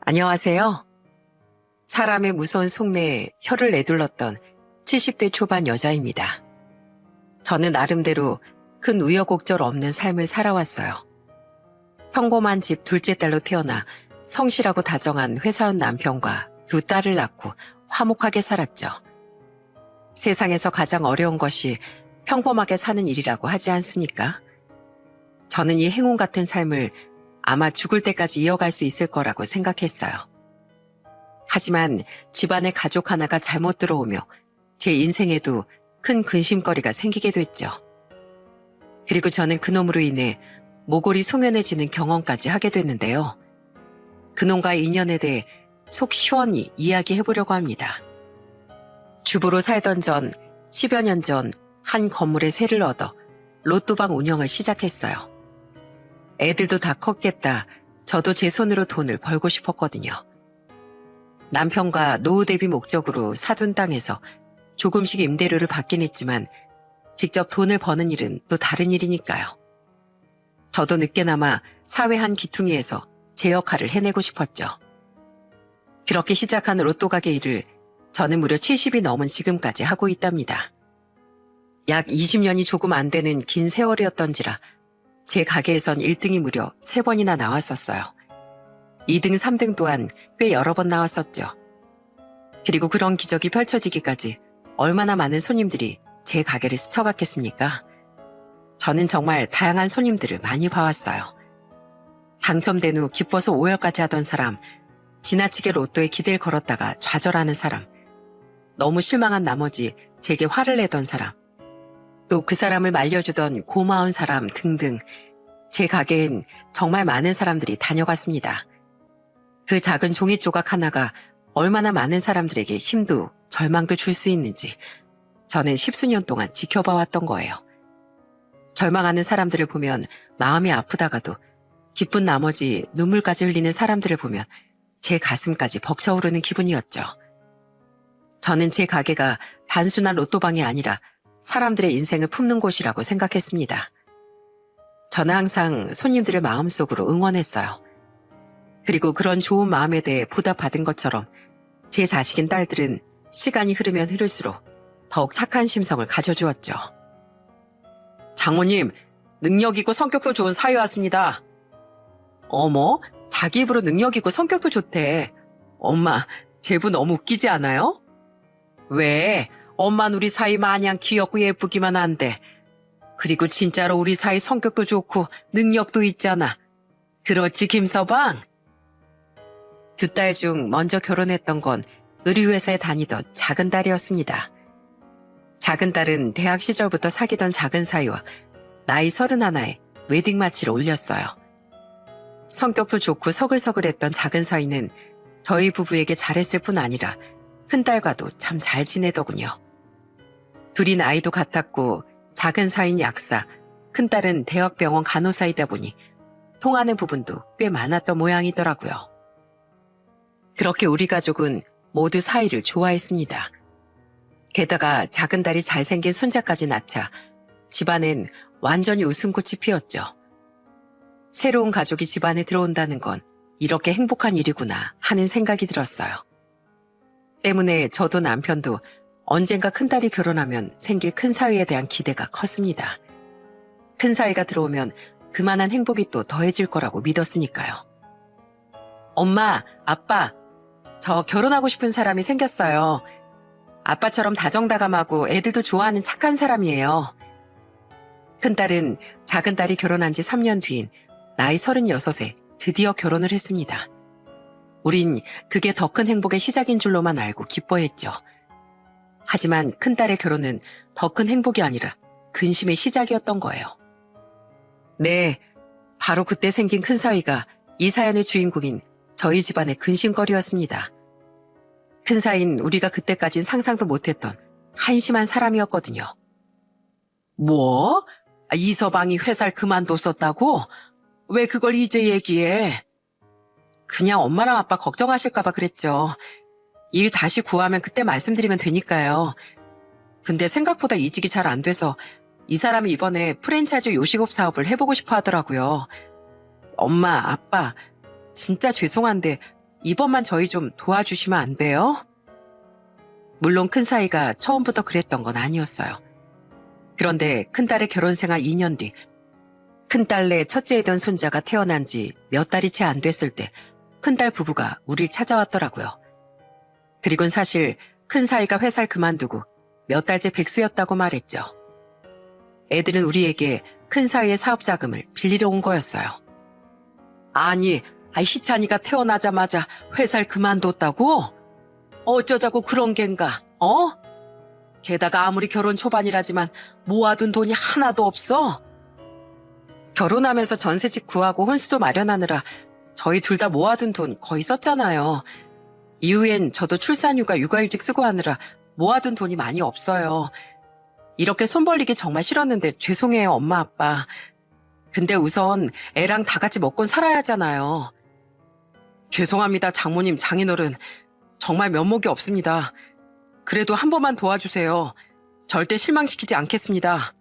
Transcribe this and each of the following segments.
안녕하세요. 사람의 무서운 속내에 혀를 내둘렀던 70대 초반 여자입니다. 저는 나름대로 큰 우여곡절 없는 삶을 살아왔어요. 평범한 집 둘째 딸로 태어나 성실하고 다정한 회사원 남편과 두 딸을 낳고 화목하게 살았죠. 세상에서 가장 어려운 것이 평범하게 사는 일이라고 하지 않습니까? 저는 이 행운 같은 삶을 아마 죽을 때까지 이어갈 수 있을 거라고 생각했어요. 하지만 집안에 가족 하나가 잘못 들어오며 제 인생에도 큰 근심거리가 생기게 됐죠. 그리고 저는 그놈으로 인해 모골이 송연해지는 경험까지 하게 됐는데요. 그놈과의 인연에 대해 속 시원히 이야기해보려고 합니다. 주부로 살던 전 10여 년 전 한 건물에 세를 얻어 로또방 운영을 시작했어요. 애들도 다 컸겠다. 저도 제 손으로 돈을 벌고 싶었거든요. 남편과 노후 대비 목적으로 사둔 땅에서 조금씩 임대료를 받긴 했지만 직접 돈을 버는 일은 또 다른 일이니까요. 저도 늦게나마 사회 한 기퉁이에서 제 역할을 해내고 싶었죠. 그렇게 시작한 로또 가게 일을 저는 무려 70이 넘은 지금까지 하고 있답니다. 약 20년이 조금 안 되는 긴 세월이었던지라 제 가게에선 1등이 무려 3번이나 나왔었어요. 2등, 3등 또한 꽤 여러 번 나왔었죠. 그리고 그런 기적이 펼쳐지기까지 얼마나 많은 손님들이 제 가게를 스쳐갔겠습니까? 저는 정말 다양한 손님들을 많이 봐왔어요. 당첨된 후 기뻐서 오열까지 하던 사람, 지나치게 로또에 기대를 걸었다가 좌절하는 사람, 너무 실망한 나머지 제게 화를 내던 사람, 또 그 사람을 말려주던 고마운 사람 등등 제 가게엔 정말 많은 사람들이 다녀갔습니다. 그 작은 종이 조각 하나가 얼마나 많은 사람들에게 힘도 절망도 줄 수 있는지 저는 10수년 동안 지켜봐왔던 거예요. 절망하는 사람들을 보면 마음이 아프다가도 기쁜 나머지 눈물까지 흘리는 사람들을 보면 제 가슴까지 벅차오르는 기분이었죠. 저는 제 가게가 단순한 로또방이 아니라 사람들의 인생을 품는 곳이라고 생각했습니다. 저는 항상 손님들을 마음속으로 응원했어요. 그리고 그런 좋은 마음에 대해 보답받은 것처럼 제 자식인 딸들은 시간이 흐르면 흐를수록 더욱 착한 심성을 가져주었죠. 장모님, 능력 있고 성격도 좋은 사위 왔습니다. 어머, 자기 입으로 능력 있고 성격도 좋대. 엄마, 제부 너무 웃기지 않아요? 왜? 엄만 우리 사이 마냥 귀엽고 예쁘기만 한데. 그리고 진짜로 우리 사이 성격도 좋고 능력도 있잖아. 그렇지, 김서방? 두 딸 중 먼저 결혼했던 건 의류회사에 다니던 작은 딸이었습니다. 작은 딸은 대학 시절부터 사귀던 작은 사이와 나이 31에 웨딩 마치를 올렸어요. 성격도 좋고 서글서글했던 작은 사이는 저희 부부에게 잘했을 뿐 아니라 큰딸과도 참 잘 지내더군요. 둘이 나이도 같았고 작은 사이는 약사, 큰딸은 대학병원 간호사이다 보니 통하는 부분도 꽤 많았던 모양이더라고요. 그렇게 우리 가족은 모두 사이를 좋아했습니다. 게다가 작은 딸이 잘생긴 손자까지 낳자 집안엔 완전히 웃음꽃이 피었죠. 새로운 가족이 집안에 들어온다는 건 이렇게 행복한 일이구나 하는 생각이 들었어요. 때문에 저도 남편도 언젠가 큰딸이 결혼하면 생길 큰 사위에 대한 기대가 컸습니다. 큰 사위가 들어오면 그만한 행복이 또 더해질 거라고 믿었으니까요. 엄마, 아빠, 저 결혼하고 싶은 사람이 생겼어요. 아빠처럼 다정다감하고 애들도 좋아하는 착한 사람이에요. 큰딸은 작은 딸이 결혼한 지 3년 뒤인 나이 36에 드디어 결혼을 했습니다. 우린 그게 더 큰 행복의 시작인 줄로만 알고 기뻐했죠. 하지만 큰딸의 결혼은 더 큰 행복이 아니라 근심의 시작이었던 거예요. 네, 바로 그때 생긴 큰 사위가 이 사연의 주인공인 저희 집안의 근심거리였습니다. 큰 사위는 우리가 그때까진 상상도 못했던 한심한 사람이었거든요. 뭐? 이서방이 회사를 그만뒀었다고? 왜 그걸 이제 얘기해? 그냥 엄마랑 아빠 걱정하실까 봐 그랬죠. 일 다시 구하면 그때 말씀드리면 되니까요. 근데 생각보다 이직이 잘 안 돼서 이 사람이 이번에 프랜차이즈 요식업 사업을 해보고 싶어 하더라고요. 엄마, 아빠, 진짜 죄송한데 이번만 저희 좀 도와주시면 안 돼요? 물론 큰사위가 처음부터 그랬던 건 아니었어요. 그런데 큰딸의 결혼 생활 2년 뒤 큰딸내 첫째이던 손자가 태어난 지 몇 달이 채 안 됐을 때 큰딸 부부가 우릴 찾아왔더라고요. 그리곤 사실 큰사위가 회사를 그만두고 몇 달째 백수였다고 말했죠. 애들은 우리에게 큰사위의 사업 자금을 빌리러 온 거였어요. 아니, 희찬이가 태어나자마자 회사를 그만뒀다고? 어쩌자고 그런 겐가, 어? 게다가 아무리 결혼 초반이라지만 모아둔 돈이 하나도 없어? 결혼하면서 전셋집 구하고 혼수도 마련하느라 저희 둘 다 모아둔 돈 거의 썼잖아요. 이후엔 저도 출산휴가 육아휴직 쓰고 하느라 모아둔 돈이 많이 없어요. 이렇게 손 벌리기 정말 싫었는데 죄송해요, 엄마, 아빠. 근데 우선 애랑 다 같이 먹고 살아야 하잖아요. 죄송합니다, 장모님, 장인어른. 정말 면목이 없습니다. 그래도 한 번만 도와주세요. 절대 실망시키지 않겠습니다.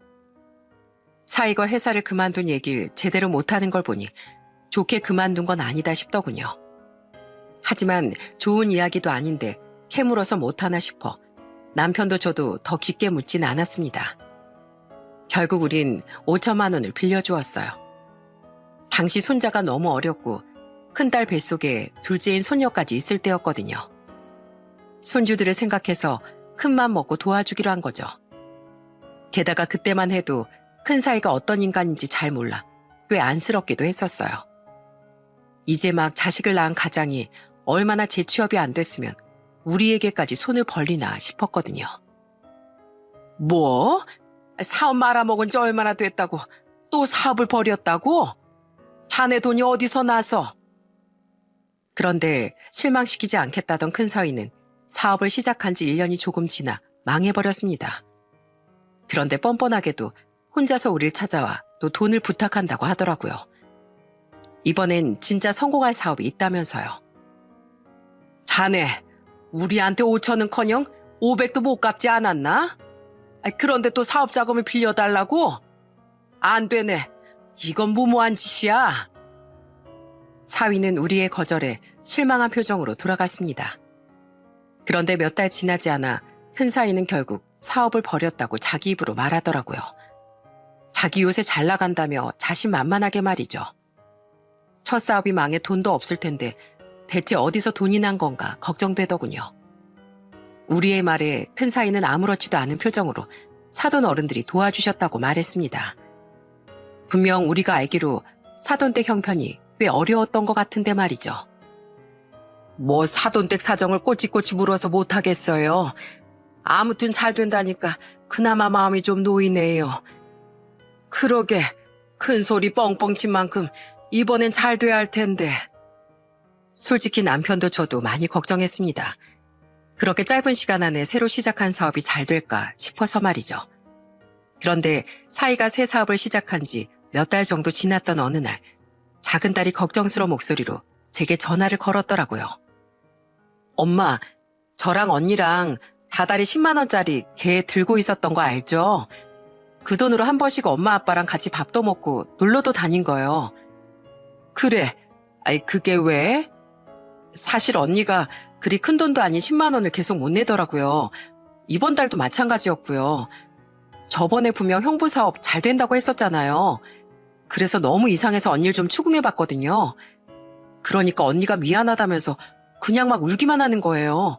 사위가 회사를 그만둔 얘기를 제대로 못하는 걸 보니 좋게 그만둔 건 아니다 싶더군요. 하지만 좋은 이야기도 아닌데 캐물어서 못하나 싶어 남편도 저도 더 깊게 묻진 않았습니다. 결국 우린 5천만 원을 빌려주었어요. 당시 손자가 너무 어렸고 큰딸 뱃속에 둘째인 손녀까지 있을 때였거든요. 손주들을 생각해서 큰맘 먹고 도와주기로 한 거죠. 게다가 그때만 해도 큰사위가 어떤 인간인지 잘 몰라 꽤 안쓰럽기도 했었어요. 이제 막 자식을 낳은 가장이 얼마나 재취업이 안 됐으면 우리에게까지 손을 벌리나 싶었거든요. 뭐? 사업 말아먹은 지 얼마나 됐다고 또 사업을 벌였다고? 자네 돈이 어디서 나서? 그런데 실망시키지 않겠다던 큰사위는 사업을 시작한 지 1년이 조금 지나 망해버렸습니다. 그런데 뻔뻔하게도 혼자서 우릴 찾아와 또 돈을 부탁한다고 하더라고요. 이번엔 진짜 성공할 사업이 있다면서요. 자네, 우리한테 5천은커녕 500도 못 갚지 않았나? 그런데 또 사업 자금을 빌려달라고? 안 되네. 이건 무모한 짓이야. 사위는 우리의 거절에 실망한 표정으로 돌아갔습니다. 그런데 몇 달 지나지 않아 큰사위는 결국 사업을 벌였다고 자기 입으로 말하더라고요. 자기 요새 잘 나간다며 자신만만하게 말이죠. 첫 사업이 망해 돈도 없을 텐데 대체 어디서 돈이 난 건가 걱정되더군요. 우리의 말에 큰사위는 아무렇지도 않은 표정으로 사돈 어른들이 도와주셨다고 말했습니다. 분명 우리가 알기로 사돈댁 형편이 꽤 어려웠던 것 같은데 말이죠. 뭐 사돈댁 사정을 꼬치꼬치 물어서 못하겠어요. 아무튼 잘 된다니까 그나마 마음이 좀 놓이네요. 그러게 큰 소리 뻥뻥 친 만큼 이번엔 잘 돼야 할 텐데. 솔직히 남편도 저도 많이 걱정했습니다. 그렇게 짧은 시간 안에 새로 시작한 사업이 잘 될까 싶어서 말이죠. 그런데 사위가 새 사업을 시작한 지 몇 달 정도 지났던 어느 날 작은 딸이 걱정스러운 목소리로 제게 전화를 걸었더라고요. 엄마, 저랑 언니랑 다달이 10만 원짜리 개 들고 있었던 거 알죠? 그 돈으로 한 번씩 엄마 아빠랑 같이 밥도 먹고 놀러도 다닌 거예요. 그래, 그게 왜? 사실 언니가 그리 큰 돈도 아닌 10만 원을 계속 못 내더라고요. 이번 달도 마찬가지였고요. 저번에 분명 형부 사업 잘 된다고 했었잖아요. 그래서 너무 이상해서 언니를 좀 추궁해봤거든요. 그러니까 언니가 미안하다면서 그냥 막 울기만 하는 거예요.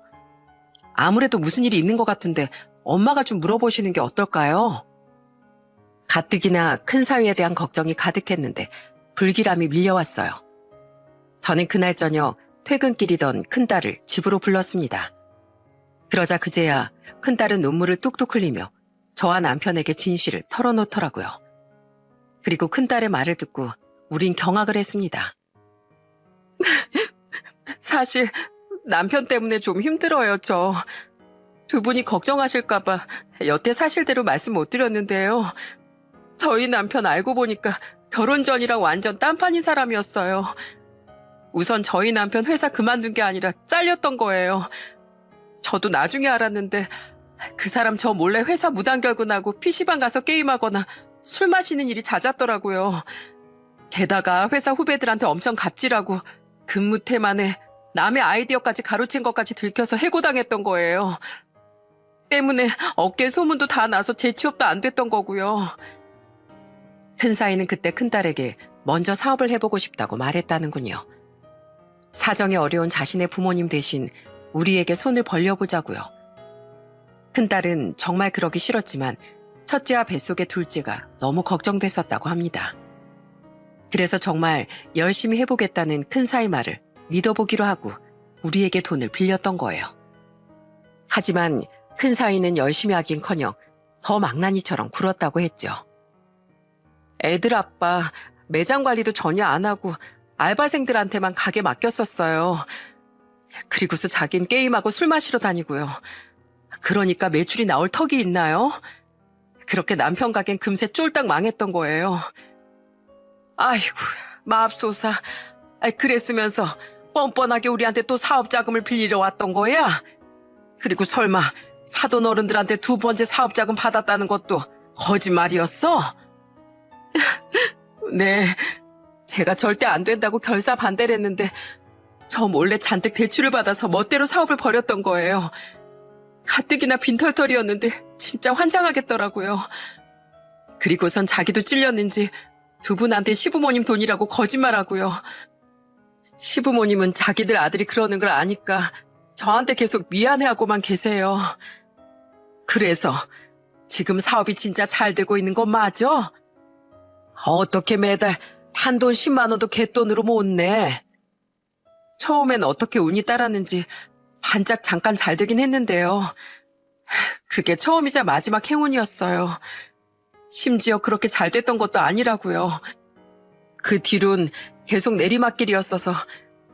아무래도 무슨 일이 있는 것 같은데 엄마가 좀 물어보시는 게 어떨까요? 가뜩이나 큰 사위에 대한 걱정이 가득했는데 불길함이 밀려왔어요. 저는 그날 저녁 퇴근길이던 큰딸을 집으로 불렀습니다. 그러자 그제야 큰딸은 눈물을 뚝뚝 흘리며 저와 남편에게 진실을 털어놓더라고요. 그리고 큰딸의 말을 듣고 우린 경악을 했습니다. 사실 남편 때문에 좀 힘들어요, 저. 두 분이 걱정하실까봐 여태 사실대로 말씀 못 드렸는데요. 저희 남편 알고 보니까 결혼 전이라 완전 딴판인 사람이었어요. 우선 저희 남편 회사 그만둔 게 아니라 잘렸던 거예요. 저도 나중에 알았는데 그 사람 저 몰래 회사 무단결근하고 PC방 가서 게임하거나 술 마시는 일이 잦았더라고요. 게다가 회사 후배들한테 엄청 갑질하고 근무 태만에 남의 아이디어까지 가로챈 것까지 들켜서 해고당했던 거예요. 때문에 어깨 소문도 다 나서 재취업도 안 됐던 거고요. 큰사위는 그때 큰딸에게 먼저 사업을 해보고 싶다고 말했다는군요. 사정이 어려운 자신의 부모님 대신 우리에게 손을 벌려보자고요. 큰딸은 정말 그러기 싫었지만 첫째와 뱃속의 둘째가 너무 걱정됐었다고 합니다. 그래서 정말 열심히 해보겠다는 큰사위 말을 믿어보기로 하고 우리에게 돈을 빌렸던 거예요. 하지만 큰사위는 열심히 하긴커녕 더 망나니처럼 굴었다고 했죠. 애들 아빠 매장 관리도 전혀 안 하고 알바생들한테만 가게 맡겼었어요. 그리고서 자긴 게임하고 술 마시러 다니고요. 그러니까 매출이 나올 턱이 있나요? 그렇게 남편 가게는 금세 쫄딱 망했던 거예요. 아이고, 맙소사. 그랬으면서 뻔뻔하게 우리한테 또 사업 자금을 빌리러 왔던 거야? 그리고 설마 사돈 어른들한테 두 번째 사업 자금 받았다는 것도 거짓말이었어? 네, 제가 절대 안 된다고 결사 반대를 했는데 저 몰래 잔뜩 대출을 받아서 멋대로 사업을 벌였던 거예요. 가뜩이나 빈털털이었는데 진짜 환장하겠더라고요. 그리고선 자기도 찔렸는지 두 분한테 시부모님 돈이라고 거짓말하고요. 시부모님은 자기들 아들이 그러는 걸 아니까 저한테 계속 미안해하고만 계세요. 그래서 지금 사업이 진짜 잘 되고 있는 건 맞아? 어떻게 매달 한돈 10만 원도 갯돈으로 못 내? 처음엔 어떻게 운이 따랐는지 반짝 잠깐 잘 되긴 했는데요. 그게 처음이자 마지막 행운이었어요. 심지어 그렇게 잘 됐던 것도 아니라고요. 그 뒤론 계속 내리막길이었어서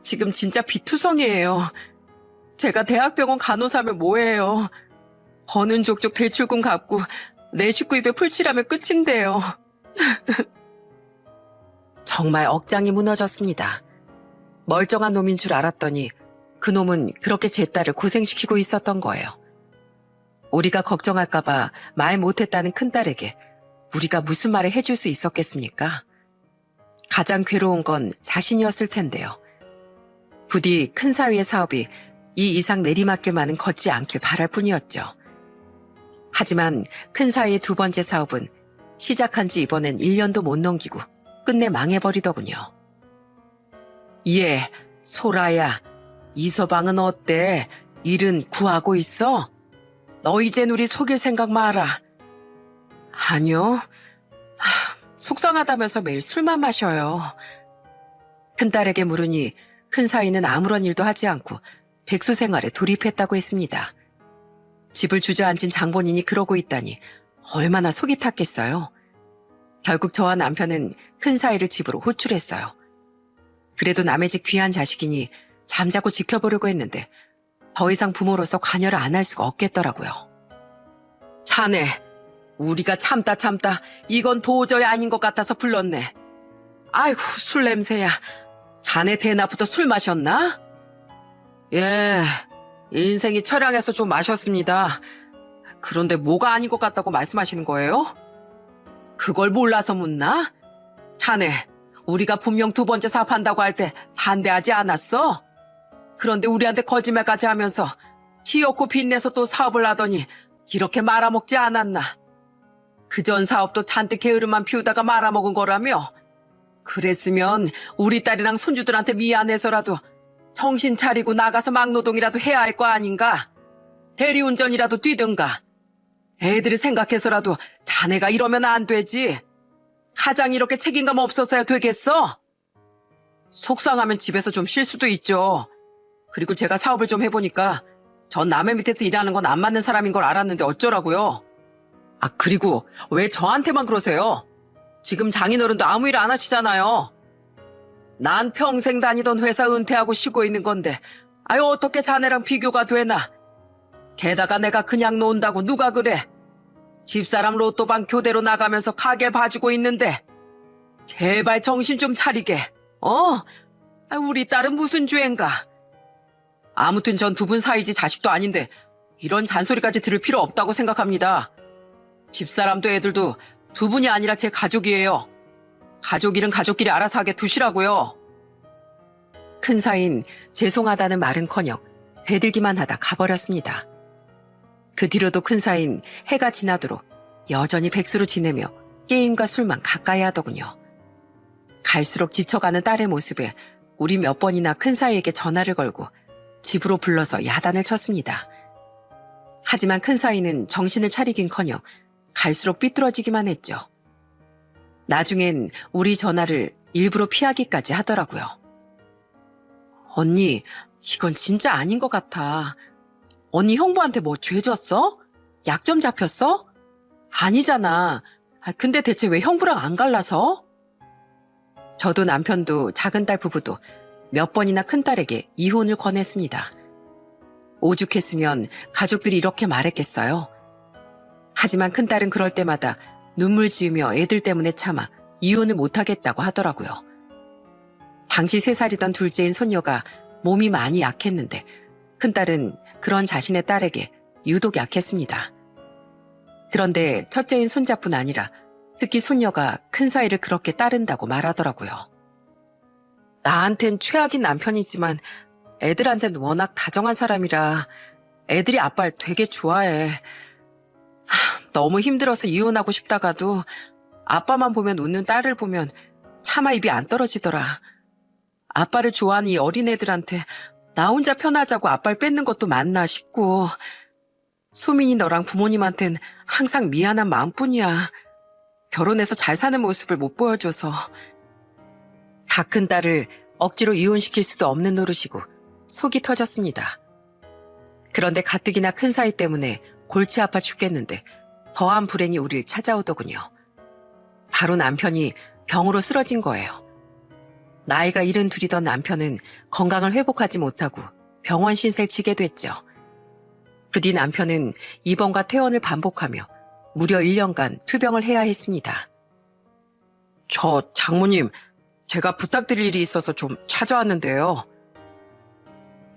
지금 진짜 비투성이에요. 제가 대학병원 간호사면 뭐예요. 버는 족족 대출금 갚고 내 식구 입에 풀칠하면 끝인데요. 정말 억장이 무너졌습니다. 멀쩡한 놈인 줄 알았더니 그놈은 그렇게 제 딸을 고생시키고 있었던 거예요. 우리가 걱정할까봐 말 못했다는 큰딸에게 우리가 무슨 말을 해줄 수 있었겠습니까? 가장 괴로운 건 자신이었을 텐데요. 부디 큰사위의 사업이 이 이상 내리막길만은 걷지 않길 바랄 뿐이었죠. 하지만 큰사위의 두 번째 사업은 시작한 지 이번엔 1년도 못 넘기고 끝내 망해버리더군요. 예, 소라야, 이서방은 어때? 일은 구하고 있어? 너 이젠 우리 속일 생각 마라. 아니요. 속상하다면서 매일 술만 마셔요. 큰딸에게 물으니 큰사위는 아무런 일도 하지 않고 백수 생활에 돌입했다고 했습니다. 집을 주저앉은 장본인이 그러고 있다니 얼마나 속이 탔겠어요. 결국 저와 남편은 큰사위를 집으로 호출했어요. 그래도 남의 집 귀한 자식이니 잠자고 지켜보려고 했는데 더 이상 부모로서 관여를 안 할 수가 없겠더라고요. 자네, 우리가 참다 이건 도저히 아닌 것 같아서 불렀네. 아이고, 술 냄새야. 자네 대낮부터 술 마셨나? 예, 인생이 처량해서 좀 마셨습니다. 그런데 뭐가 아닌 것 같다고 말씀하시는 거예요? 그걸 몰라서 묻나? 자네, 우리가 분명 두 번째 사업한다고 할 때 반대하지 않았어? 그런데 우리한테 거짓말까지 하면서 기어코 빚내서 또 사업을 하더니 이렇게 말아먹지 않았나? 그전 사업도 잔뜩 게으름만 피우다가 말아먹은 거라며? 그랬으면 우리 딸이랑 손주들한테 미안해서라도 정신 차리고 나가서 막노동이라도 해야 할 거 아닌가? 대리운전이라도 뛰든가. 애들을 생각해서라도 자네가 이러면 안 되지. 가장 이렇게 책임감 없어서야 되겠어? 속상하면 집에서 좀 쉴 수도 있죠. 그리고 제가 사업을 좀 해보니까 전 남의 밑에서 일하는 건 안 맞는 사람인 걸 알았는데 어쩌라고요? 그리고 왜 저한테만 그러세요? 지금 장인어른도 아무 일 안 하시잖아요. 난 평생 다니던 회사 은퇴하고 쉬고 있는 건데 어떻게 자네랑 비교가 되나? 게다가 내가 그냥 논다고 누가 그래? 집사람 로또방 교대로 나가면서 가게 봐주고 있는데 제발 정신 좀 차리게. 우리 딸은 무슨 죄인가? 아무튼 전 두 분 사이지 자식도 아닌데 이런 잔소리까지 들을 필요 없다고 생각합니다. 집사람도 애들도 두 분이 아니라 제 가족이에요. 가족 일은 가족끼리 알아서 하게 두시라고요. 큰 사인 죄송하다는 말은커녕 대들기만 하다 가버렸습니다. 그 뒤로도 큰 사인 해가 지나도록 여전히 백수로 지내며 게임과 술만 가까이 하더군요. 갈수록 지쳐가는 딸의 모습에 우리 몇 번이나 큰 사이에게 전화를 걸고 집으로 불러서 야단을 쳤습니다. 하지만 큰 사이는 정신을 차리긴커녕 갈수록 삐뚤어지기만 했죠. 나중엔 우리 전화를 일부러 피하기까지 하더라고요. 언니, 이건 진짜 아닌 것 같아. 언니 형부한테 뭐 죄 졌어? 약점 잡혔어? 아니잖아. 근데 대체 왜 형부랑 안 갈라서? 저도 남편도 작은 딸 부부도 몇 번이나 큰딸에게 이혼을 권했습니다. 오죽했으면 가족들이 이렇게 말했겠어요. 하지만 큰딸은 그럴 때마다 눈물 지으며 애들 때문에 참아 이혼을 못하겠다고 하더라고요. 당시 3살이던 둘째인 손녀가 몸이 많이 약했는데 큰딸은 그런 자신의 딸에게 유독 약했습니다. 그런데 첫째인 손자뿐 아니라 특히 손녀가 큰 사이를 그렇게 따른다고 말하더라고요. 나한텐 최악인 남편이지만 애들한텐 워낙 다정한 사람이라 애들이 아빠를 되게 좋아해. 너무 힘들어서 이혼하고 싶다가도 아빠만 보면 웃는 딸을 보면 차마 입이 안 떨어지더라. 아빠를 좋아하는 이 어린애들한테 나 혼자 편하자고 아빠를 뺏는 것도 맞나 싶고 소민이 너랑 부모님한텐 항상 미안한 마음뿐이야. 결혼해서 잘 사는 모습을 못 보여줘서. 다 큰 딸을 억지로 이혼시킬 수도 없는 노릇이고 속이 터졌습니다. 그런데 가뜩이나 큰 사이 때문에 골치 아파 죽겠는데 더한 불행이 우리를 찾아오더군요. 바로 남편이 병으로 쓰러진 거예요. 나이가 72이던 남편은 건강을 회복하지 못하고 병원 신세를 지게 됐죠. 그 뒤 남편은 입원과 퇴원을 반복하며 무려 1년간 투병을 해야 했습니다. 저 장모님, 제가 부탁드릴 일이 있어서 좀 찾아왔는데요.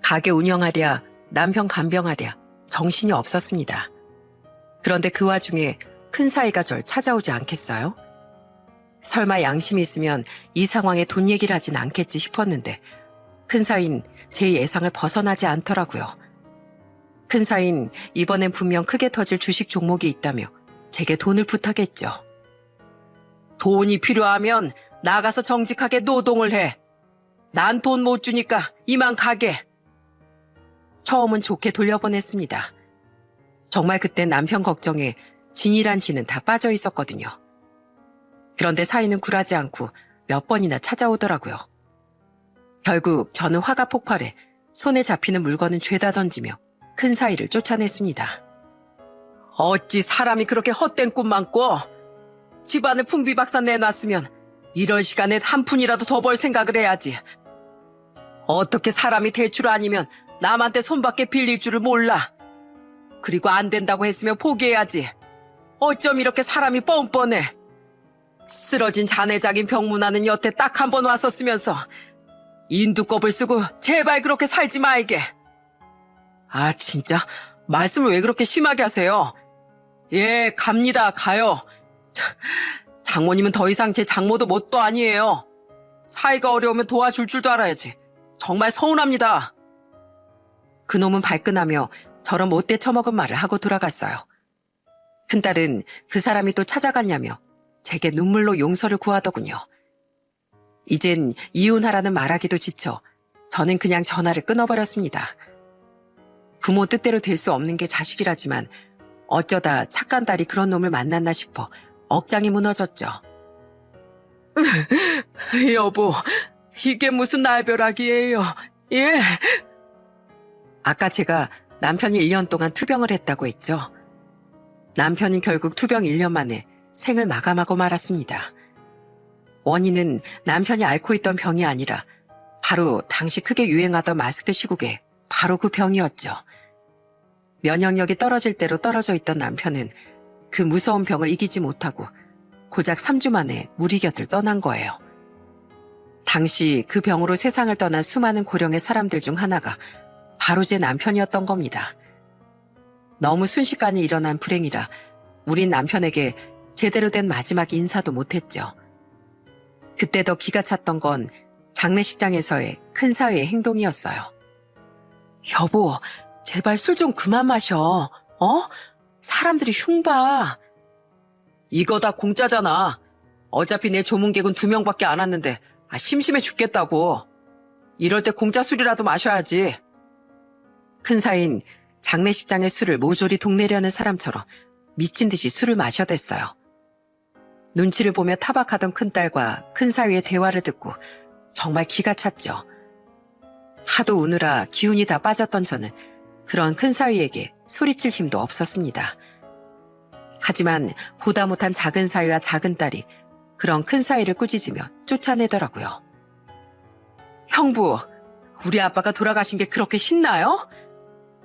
가게 운영하랴 남편 간병하랴 정신이 없었습니다. 그런데 그 와중에 큰 사이가 절 찾아오지 않겠어요? 설마 양심이 있으면 이 상황에 돈 얘기를 하진 않겠지 싶었는데 큰 사인 제 예상을 벗어나지 않더라고요. 큰 사인 이번엔 분명 크게 터질 주식 종목이 있다며 제게 돈을 부탁했죠. 돈이 필요하면 나가서 정직하게 노동을 해. 난 돈 못 주니까 이만 가게. 처음은 좋게 돌려보냈습니다. 정말 그때 남편 걱정에 진이란 진은 다 빠져 있었거든요. 그런데 사이는 굴하지 않고 몇 번이나 찾아오더라고요. 결국 저는 화가 폭발해 손에 잡히는 물건은 죄다 던지며 큰 사이를 쫓아냈습니다. 어찌 사람이 그렇게 헛된 꿈만 꿔? 집안을 풍비박산 내놨으면 이런 시간에 한 푼이라도 더 벌 생각을 해야지. 어떻게 사람이 대출 아니면 남한테 손밖에 빌릴 줄을 몰라. 그리고 안 된다고 했으면 포기해야지. 어쩜 이렇게 사람이 뻔뻔해. 쓰러진 자네작인 병문안은 여태 딱 한 번 왔었으면서 인두껍을 쓰고 제발 그렇게 살지 말게. 아 진짜 말씀을 왜 그렇게 심하게 하세요? 예, 갑니다. 가요. 장모님은 더 이상 제 장모도 뭣도 아니에요. 사이가 어려우면 도와줄 줄도 알아야지. 정말 서운합니다. 그놈은 발끈하며 저런 못돼 처먹은 말을 하고 돌아갔어요. 큰딸은 그 사람이 또 찾아갔냐며 제게 눈물로 용서를 구하더군요. 이젠 이혼하라는 말하기도 지쳐 저는 그냥 전화를 끊어버렸습니다. 부모 뜻대로 될 수 없는 게 자식이라지만 어쩌다 착한 딸이 그런 놈을 만났나 싶어 억장이 무너졌죠. 여보, 이게 무슨 날벼락이에요. 예. 아까 제가 남편이 1년 동안 투병을 했다고 했죠. 남편은 결국 투병 1년 만에 생을 마감하고 말았습니다. 원인은 남편이 앓고 있던 병이 아니라 바로 당시 크게 유행하던 마스크 시국에 바로 그 병이었죠. 면역력이 떨어질 대로 떨어져 있던 남편은 그 무서운 병을 이기지 못하고 고작 3주 만에 우리 곁을 떠난 거예요. 당시 그 병으로 세상을 떠난 수많은 고령의 사람들 중 하나가 바로 제 남편이었던 겁니다. 너무 순식간에 일어난 불행이라 우린 남편에게 제대로 된 마지막 인사도 못했죠. 그때 더 기가 찼던 건 장례식장에서의 큰 사위의 행동이었어요. 여보, 제발 술 좀 그만 마셔. 어? 사람들이 흉봐. 이거 다 공짜잖아. 어차피 내 조문객은 2명밖에 안 왔는데 심심해 죽겠다고. 이럴 때 공짜 술이라도 마셔야지. 큰 사위는 장례식장의 술을 모조리 독내려는 사람처럼 미친 듯이 술을 마셔댔어요. 눈치를 보며 타박하던 큰딸과 큰 사위의 대화를 듣고 정말 기가 찼죠. 하도 우느라 기운이 다 빠졌던 저는 그런 큰 사위에게 소리칠 힘도 없었습니다. 하지만 보다 못한 작은 사위와 작은 딸이 그런 큰 사위를 꾸짖으며 쫓아내더라고요. 형부, 우리 아빠가 돌아가신 게 그렇게 신나요?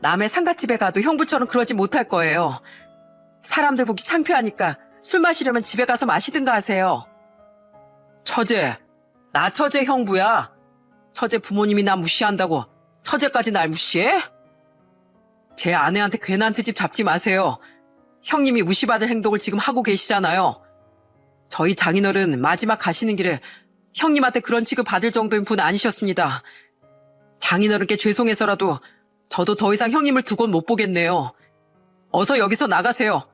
남의 상갓집에 가도 형부처럼 그러지 못할 거예요. 사람들 보기 창피하니까 술 마시려면 집에 가서 마시든가 하세요. 처제, 나 처제 형부야. 처제 부모님이 나 무시한다고 처제까지 날 무시해? 제 아내한테 괜한 트집 잡지 마세요. 형님이 무시받을 행동을 지금 하고 계시잖아요. 저희 장인어른 마지막 가시는 길에 형님한테 그런 취급 받을 정도인 분 아니셨습니다. 장인어른께 죄송해서라도 저도 더 이상 형님을 두곤 못 보겠네요. 어서 여기서 나가세요.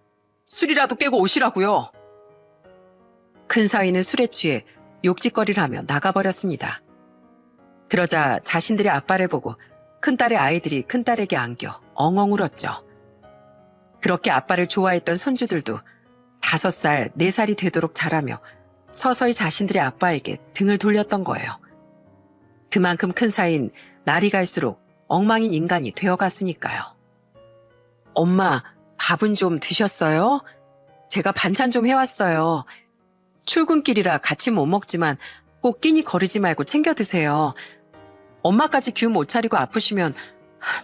술이라도 깨고 오시라고요. 큰 사위는 술에 취해 욕짓거리를 하며 나가버렸습니다. 그러자 자신들의 아빠를 보고 큰딸의 아이들이 큰딸에게 안겨 엉엉 울었죠. 그렇게 아빠를 좋아했던 손주들도 5살, 4살이 되도록 자라며 서서히 자신들의 아빠에게 등을 돌렸던 거예요. 그만큼 큰 사이인 날이 갈수록 엉망인 인간이 되어갔으니까요. 엄마, 밥은 좀 드셨어요? 제가 반찬 좀 해왔어요. 출근길이라 같이 못 먹지만 꼭 끼니 거르지 말고 챙겨 드세요. 엄마까지 기운 못 차리고 아프시면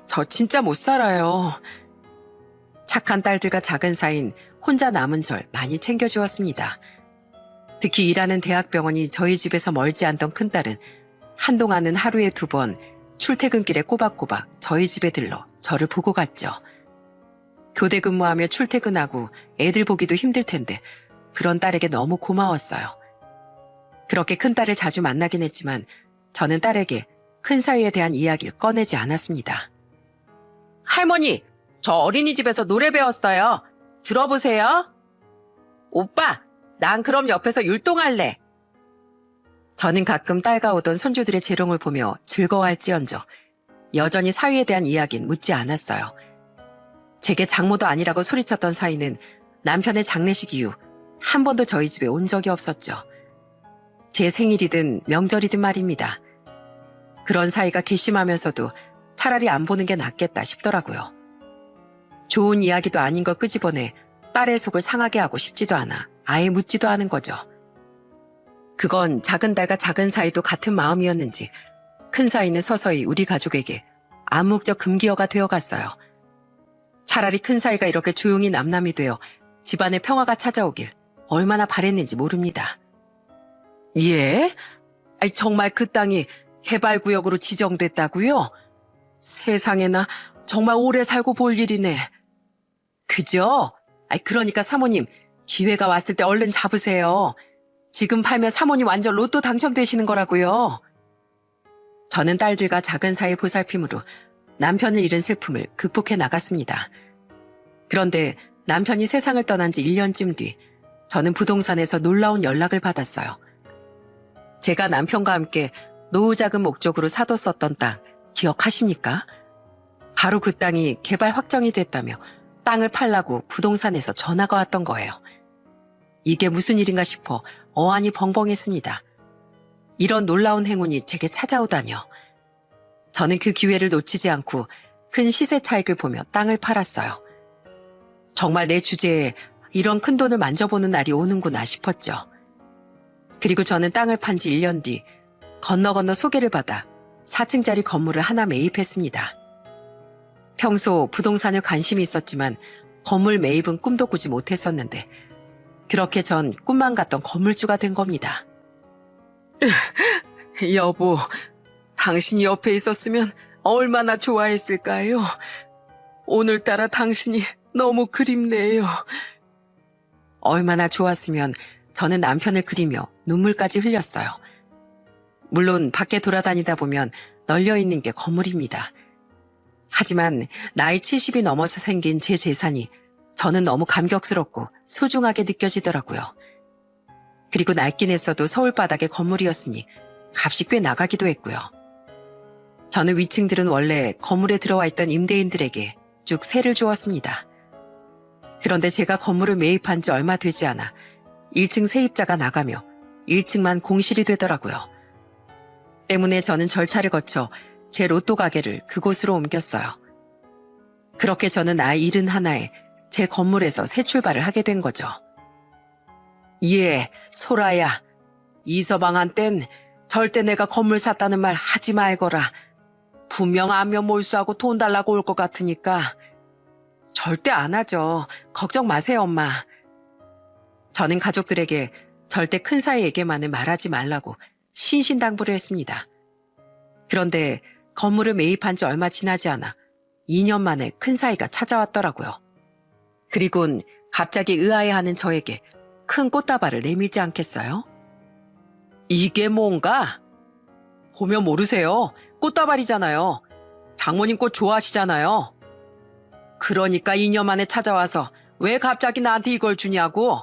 저 진짜 못 살아요. 착한 딸들과 작은 사이인 혼자 남은 절 많이 챙겨주었습니다. 특히 일하는 대학병원이 저희 집에서 멀지 않던 큰딸은 한동안은 하루에 2번 출퇴근길에 꼬박꼬박 저희 집에 들러 저를 보고 갔죠. 교대 근무하며 출퇴근하고 애들 보기도 힘들 텐데 그런 딸에게 너무 고마웠어요. 그렇게 큰딸을 자주 만나긴 했지만 저는 딸에게 큰 사위에 대한 이야기를 꺼내지 않았습니다. 할머니, 저 어린이집에서 노래 배웠어요. 들어보세요. 오빠, 난 그럼 옆에서 율동할래. 저는 가끔 딸과 오던 손주들의 재롱을 보며 즐거워할지언정 여전히 사위에 대한 이야기는 묻지 않았어요. 제게 장모도 아니라고 소리쳤던 사위는 남편의 장례식 이후 한 번도 저희 집에 온 적이 없었죠. 제 생일이든 명절이든 말입니다. 그런 사이가 괘씸하면서도 차라리 안 보는 게 낫겠다 싶더라고요. 좋은 이야기도 아닌 걸 끄집어내 딸의 속을 상하게 하고 싶지도 않아 아예 묻지도 않은 거죠. 그건 작은 딸과 작은 사이도 같은 마음이었는지 큰 사이는 서서히 우리 가족에게 암묵적 금기어가 되어갔어요. 차라리 큰 사이가 이렇게 조용히 남남이 되어 집안에 평화가 찾아오길 얼마나 바랬는지 모릅니다. 예? 정말 그 땅이 개발구역으로 지정됐다고요? 세상에나 정말 오래 살고 볼 일이네. 그죠? 그러니까 사모님 기회가 왔을 때 얼른 잡으세요. 지금 팔면 사모님 완전 로또 당첨되시는 거라고요. 저는 딸들과 작은 사이 보살핌으로 남편을 잃은 슬픔을 극복해 나갔습니다. 그런데 남편이 세상을 떠난 지 1년쯤 뒤 저는 부동산에서 놀라운 연락을 받았어요. 제가 남편과 함께 노후자금 목적으로 사뒀었던 땅 기억하십니까? 바로 그 땅이 개발 확정이 됐다며 땅을 팔라고 부동산에서 전화가 왔던 거예요. 이게 무슨 일인가 싶어 어안이 벙벙했습니다. 이런 놀라운 행운이 제게 찾아오다뇨. 저는 그 기회를 놓치지 않고 큰 시세 차익을 보며 땅을 팔았어요. 정말 내 주제에 이런 큰 돈을 만져보는 날이 오는구나 싶었죠. 그리고 저는 땅을 판 지 1년 뒤 건너 소개를 받아 4층짜리 건물을 하나 매입했습니다. 평소 부동산에 관심이 있었지만 건물 매입은 꿈도 꾸지 못했었는데 그렇게 전 꿈만 같던 건물주가 된 겁니다. 여보, 당신이 옆에 있었으면 얼마나 좋아했을까요? 오늘따라 당신이 너무 그립네요. 얼마나 좋았으면 저는 남편을 그리며 눈물까지 흘렸어요. 물론 밖에 돌아다니다 보면 널려있는 게 건물입니다. 하지만 나이 70이 넘어서 생긴 제 재산이 저는 너무 감격스럽고 소중하게 느껴지더라고요. 그리고 낡긴 했어도 서울 바닥의 건물이었으니 값이 꽤 나가기도 했고요. 저는 위층들은 원래 건물에 들어와 있던 임대인들에게 쭉 세를 주었습니다. 그런데 제가 건물을 매입한 지 얼마 되지 않아 1층 세입자가 나가며 1층만 공실이 되더라고요. 때문에 저는 절차를 거쳐 제 로또 가게를 그곳으로 옮겼어요. 그렇게 저는 나이 71에 제 건물에서 새 출발을 하게 된 거죠. 예, 소라야. 이서방한 땐 절대 내가 건물 샀다는 말 하지 말거라. 분명 안면 몰수하고 돈 달라고 올 것 같으니까. 절대 안 하죠. 걱정 마세요, 엄마. 저는 가족들에게 절대 큰 사이에게만은 말하지 말라고 신신당부를 했습니다. 그런데 건물을 매입한 지 얼마 지나지 않아 2년 만에 큰 사이가 찾아왔더라고요. 그리곤 갑자기 의아해하는 저에게 큰 꽃다발을 내밀지 않겠어요? 이게 뭔가? 보면 모르세요. 꽃다발이잖아요. 장모님 꽃 좋아하시잖아요. 그러니까 2년 만에 찾아와서 왜 갑자기 나한테 이걸 주냐고?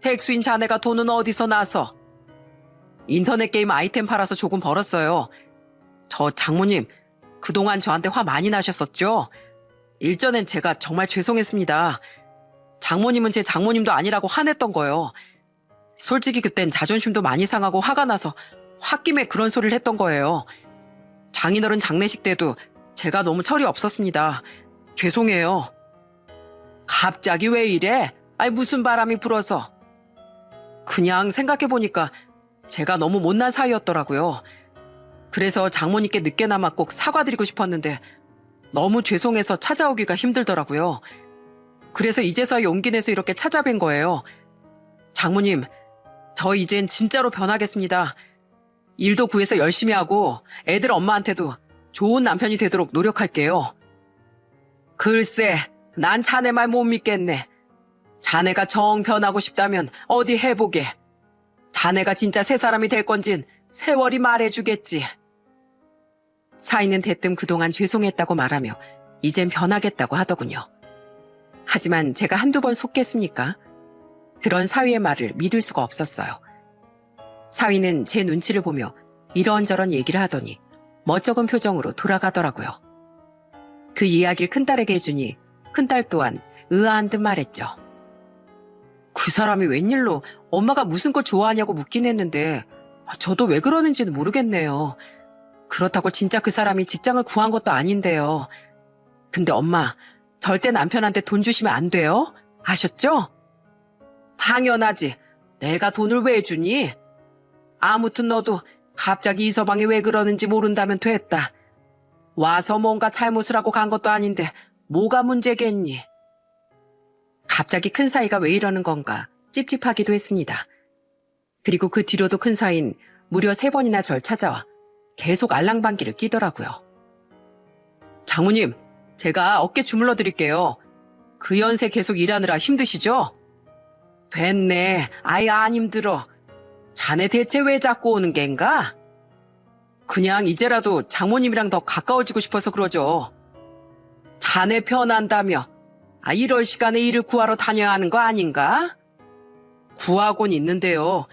백수인 자네가 돈은 어디서 나서? 인터넷 게임 아이템 팔아서 조금 벌었어요. 저 장모님 그동안 저한테 화 많이 나셨었죠? 일전엔 제가 정말 죄송했습니다. 장모님은 제 장모님도 아니라고 화냈던 거예요. 솔직히 그땐 자존심도 많이 상하고 화가 나서 홧김에 그런 소리를 했던 거예요. 장인어른 장례식 때도 제가 너무 철이 없었습니다. 죄송해요. 갑자기 왜 이래? 아니 무슨 바람이 불어서. 그냥 생각해보니까 제가 너무 못난 사이였더라고요. 그래서 장모님께 늦게나마 꼭 사과드리고 싶었는데 너무 죄송해서 찾아오기가 힘들더라고요. 그래서 이제서야 용기 내서 이렇게 찾아뵌 거예요. 장모님, 저 이젠 진짜로 변하겠습니다. 일도 구해서 열심히 하고 애들 엄마한테도 좋은 남편이 되도록 노력할게요. 글쎄, 난 자네 말 못 믿겠네. 자네가 정 변하고 싶다면 어디 해보게. 자네가 진짜 새 사람이 될 건진 세월이 말해주겠지. 사위는 대뜸 그동안 죄송했다고 말하며 이젠 변하겠다고 하더군요. 하지만 제가 한두 번 속겠습니까? 그런 사위의 말을 믿을 수가 없었어요. 사위는 제 눈치를 보며 이런저런 얘기를 하더니 멋쩍은 표정으로 돌아가더라고요. 그 이야기를 큰딸에게 해주니 큰딸 또한 의아한 듯 말했죠. 그 사람이 웬일로 엄마가 무슨 걸 좋아하냐고 묻긴 했는데 저도 왜 그러는지는 모르겠네요. 그렇다고 진짜 그 사람이 직장을 구한 것도 아닌데요. 근데 엄마, 절대 남편한테 돈 주시면 안 돼요? 아셨죠? 당연하지. 내가 돈을 왜 주니? 아무튼 너도 갑자기 이서방이 왜 그러는지 모른다면 됐다. 와서 뭔가 잘못을 하고 간 것도 아닌데 뭐가 문제겠니? 갑자기 큰 사이가 왜 이러는 건가 찝찝하기도 했습니다. 그리고 그 뒤로도 큰 사이는 무려 3번이나 절 찾아와 계속 알랑방귀를 끼더라고요. 장모님, 제가 어깨 주물러 드릴게요. 그 연세 계속 일하느라 힘드시죠? 됐네. 아예 안 힘들어. 자네 대체 왜 자꾸 오는 겐가? 그냥 이제라도 장모님이랑 더 가까워지고 싶어서 그러죠. 자네 편한다며 이럴 시간에 일을 구하러 다녀야 하는 거 아닌가? 구하곤 있는데요.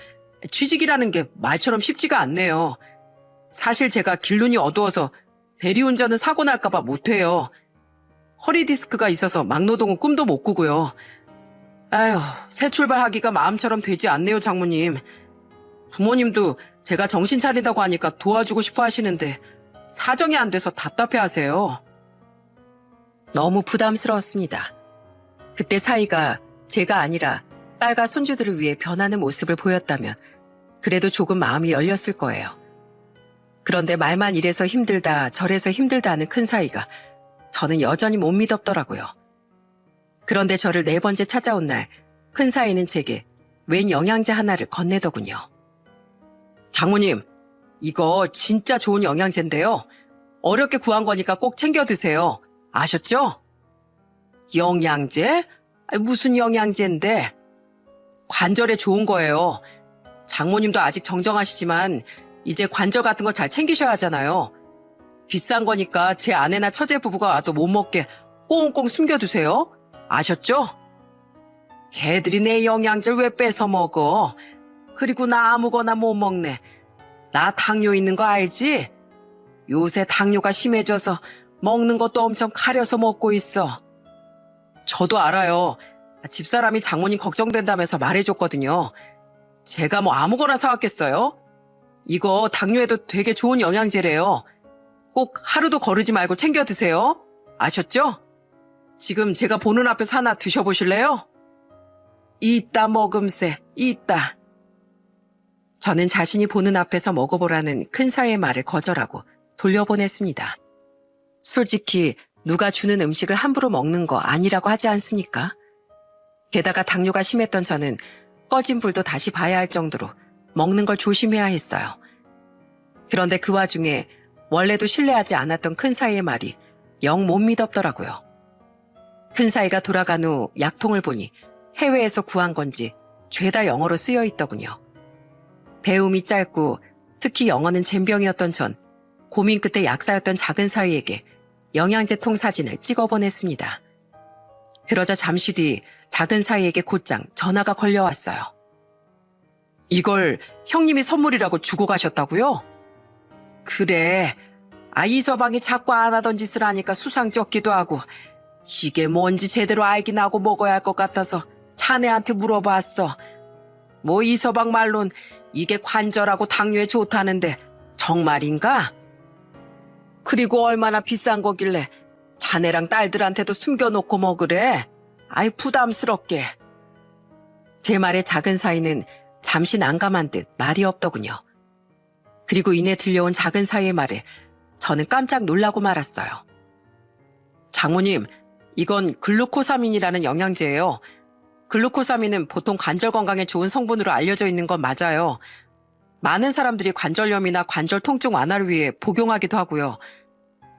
취직이라는 게 말처럼 쉽지가 않네요. 사실 제가 길눈이 어두워서 대리운전은 사고 날까봐 못해요. 허리 디스크가 있어서 막노동은 꿈도 못 꾸고요. 아휴, 새 출발하기가 마음처럼 되지 않네요, 장모님. 부모님도 제가 정신 차리다고 하니까 도와주고 싶어 하시는데 사정이 안 돼서 답답해 하세요. 너무 부담스러웠습니다. 그때 사이가 제가 아니라 딸과 손주들을 위해 변하는 모습을 보였다면 그래도 조금 마음이 열렸을 거예요. 그런데 말만 이래서 힘들다 저래서 힘들다 하는 큰 사이가 저는 여전히 못 믿었더라고요. 그런데 저를 4번째 찾아온 날 큰 사이는 제게 웬 영양제 하나를 건네더군요. 장모님, 이거 진짜 좋은 영양제인데요. 어렵게 구한 거니까 꼭 챙겨 드세요. 아셨죠? 영양제? 무슨 영양제인데? 관절에 좋은 거예요. 장모님도 아직 정정하시지만 이제 관절 같은 거 잘 챙기셔야 하잖아요. 비싼 거니까 제 아내나 처제 부부가 와도 못 먹게 꽁꽁 숨겨두세요. 아셨죠? 걔들이 내 영양제를 왜 뺏어 먹어? 그리고 나 아무거나 못 먹네. 나 당뇨 있는 거 알지? 요새 당뇨가 심해져서 먹는 것도 엄청 가려서 먹고 있어. 저도 알아요. 집사람이 장모님 걱정된다면서 말해줬거든요. 제가 뭐 아무거나 사왔겠어요? 이거 당뇨에도 되게 좋은 영양제래요. 꼭 하루도 거르지 말고 챙겨 드세요. 아셨죠? 지금 제가 보는 앞에서 하나 드셔보실래요? 이따 먹음새, 이따. 저는 자신이 보는 앞에서 먹어보라는 큰사의 말을 거절하고 돌려보냈습니다. 솔직히 누가 주는 음식을 함부로 먹는 거 아니라고 하지 않습니까? 게다가 당뇨가 심했던 저는 꺼진 불도 다시 봐야 할 정도로 먹는 걸 조심해야 했어요. 그런데 그 와중에 원래도 신뢰하지 않았던 큰사이의 말이 영 못 믿었더라고요. 큰사이가 돌아간 후 약통을 보니 해외에서 구한 건지 죄다 영어로 쓰여 있더군요. 배움이 짧고 특히 영어는 젬병이었던 전 고민 끝에 약사였던 작은 사위에게 영양제 통 사진을 찍어 보냈습니다. 그러자 잠시 뒤 작은 사위에게 곧장 전화가 걸려왔어요. 이걸 형님이 선물이라고 주고 가셨다고요? 그래. 이서방이 자꾸 안 하던 짓을 하니까 수상쩍기도 하고 이게 뭔지 제대로 알긴 하고 먹어야 할 것 같아서 자네한테 물어봤어. 뭐 이서방 말론 이게 관절하고 당뇨에 좋다는데 정말인가? 그리고 얼마나 비싼 거길래 자네랑 딸들한테도 숨겨놓고 먹으래? 아이 부담스럽게. 제 말에 작은 사위는 잠시 난감한 듯 말이 없더군요. 그리고 이내 들려온 작은 사위의 말에 저는 깜짝 놀라고 말았어요. 장모님, 이건 글루코사민이라는 영양제예요. 글루코사민은 보통 관절 건강에 좋은 성분으로 알려져 있는 건 맞아요. 많은 사람들이 관절염이나 관절 통증 완화를 위해 복용하기도 하고요.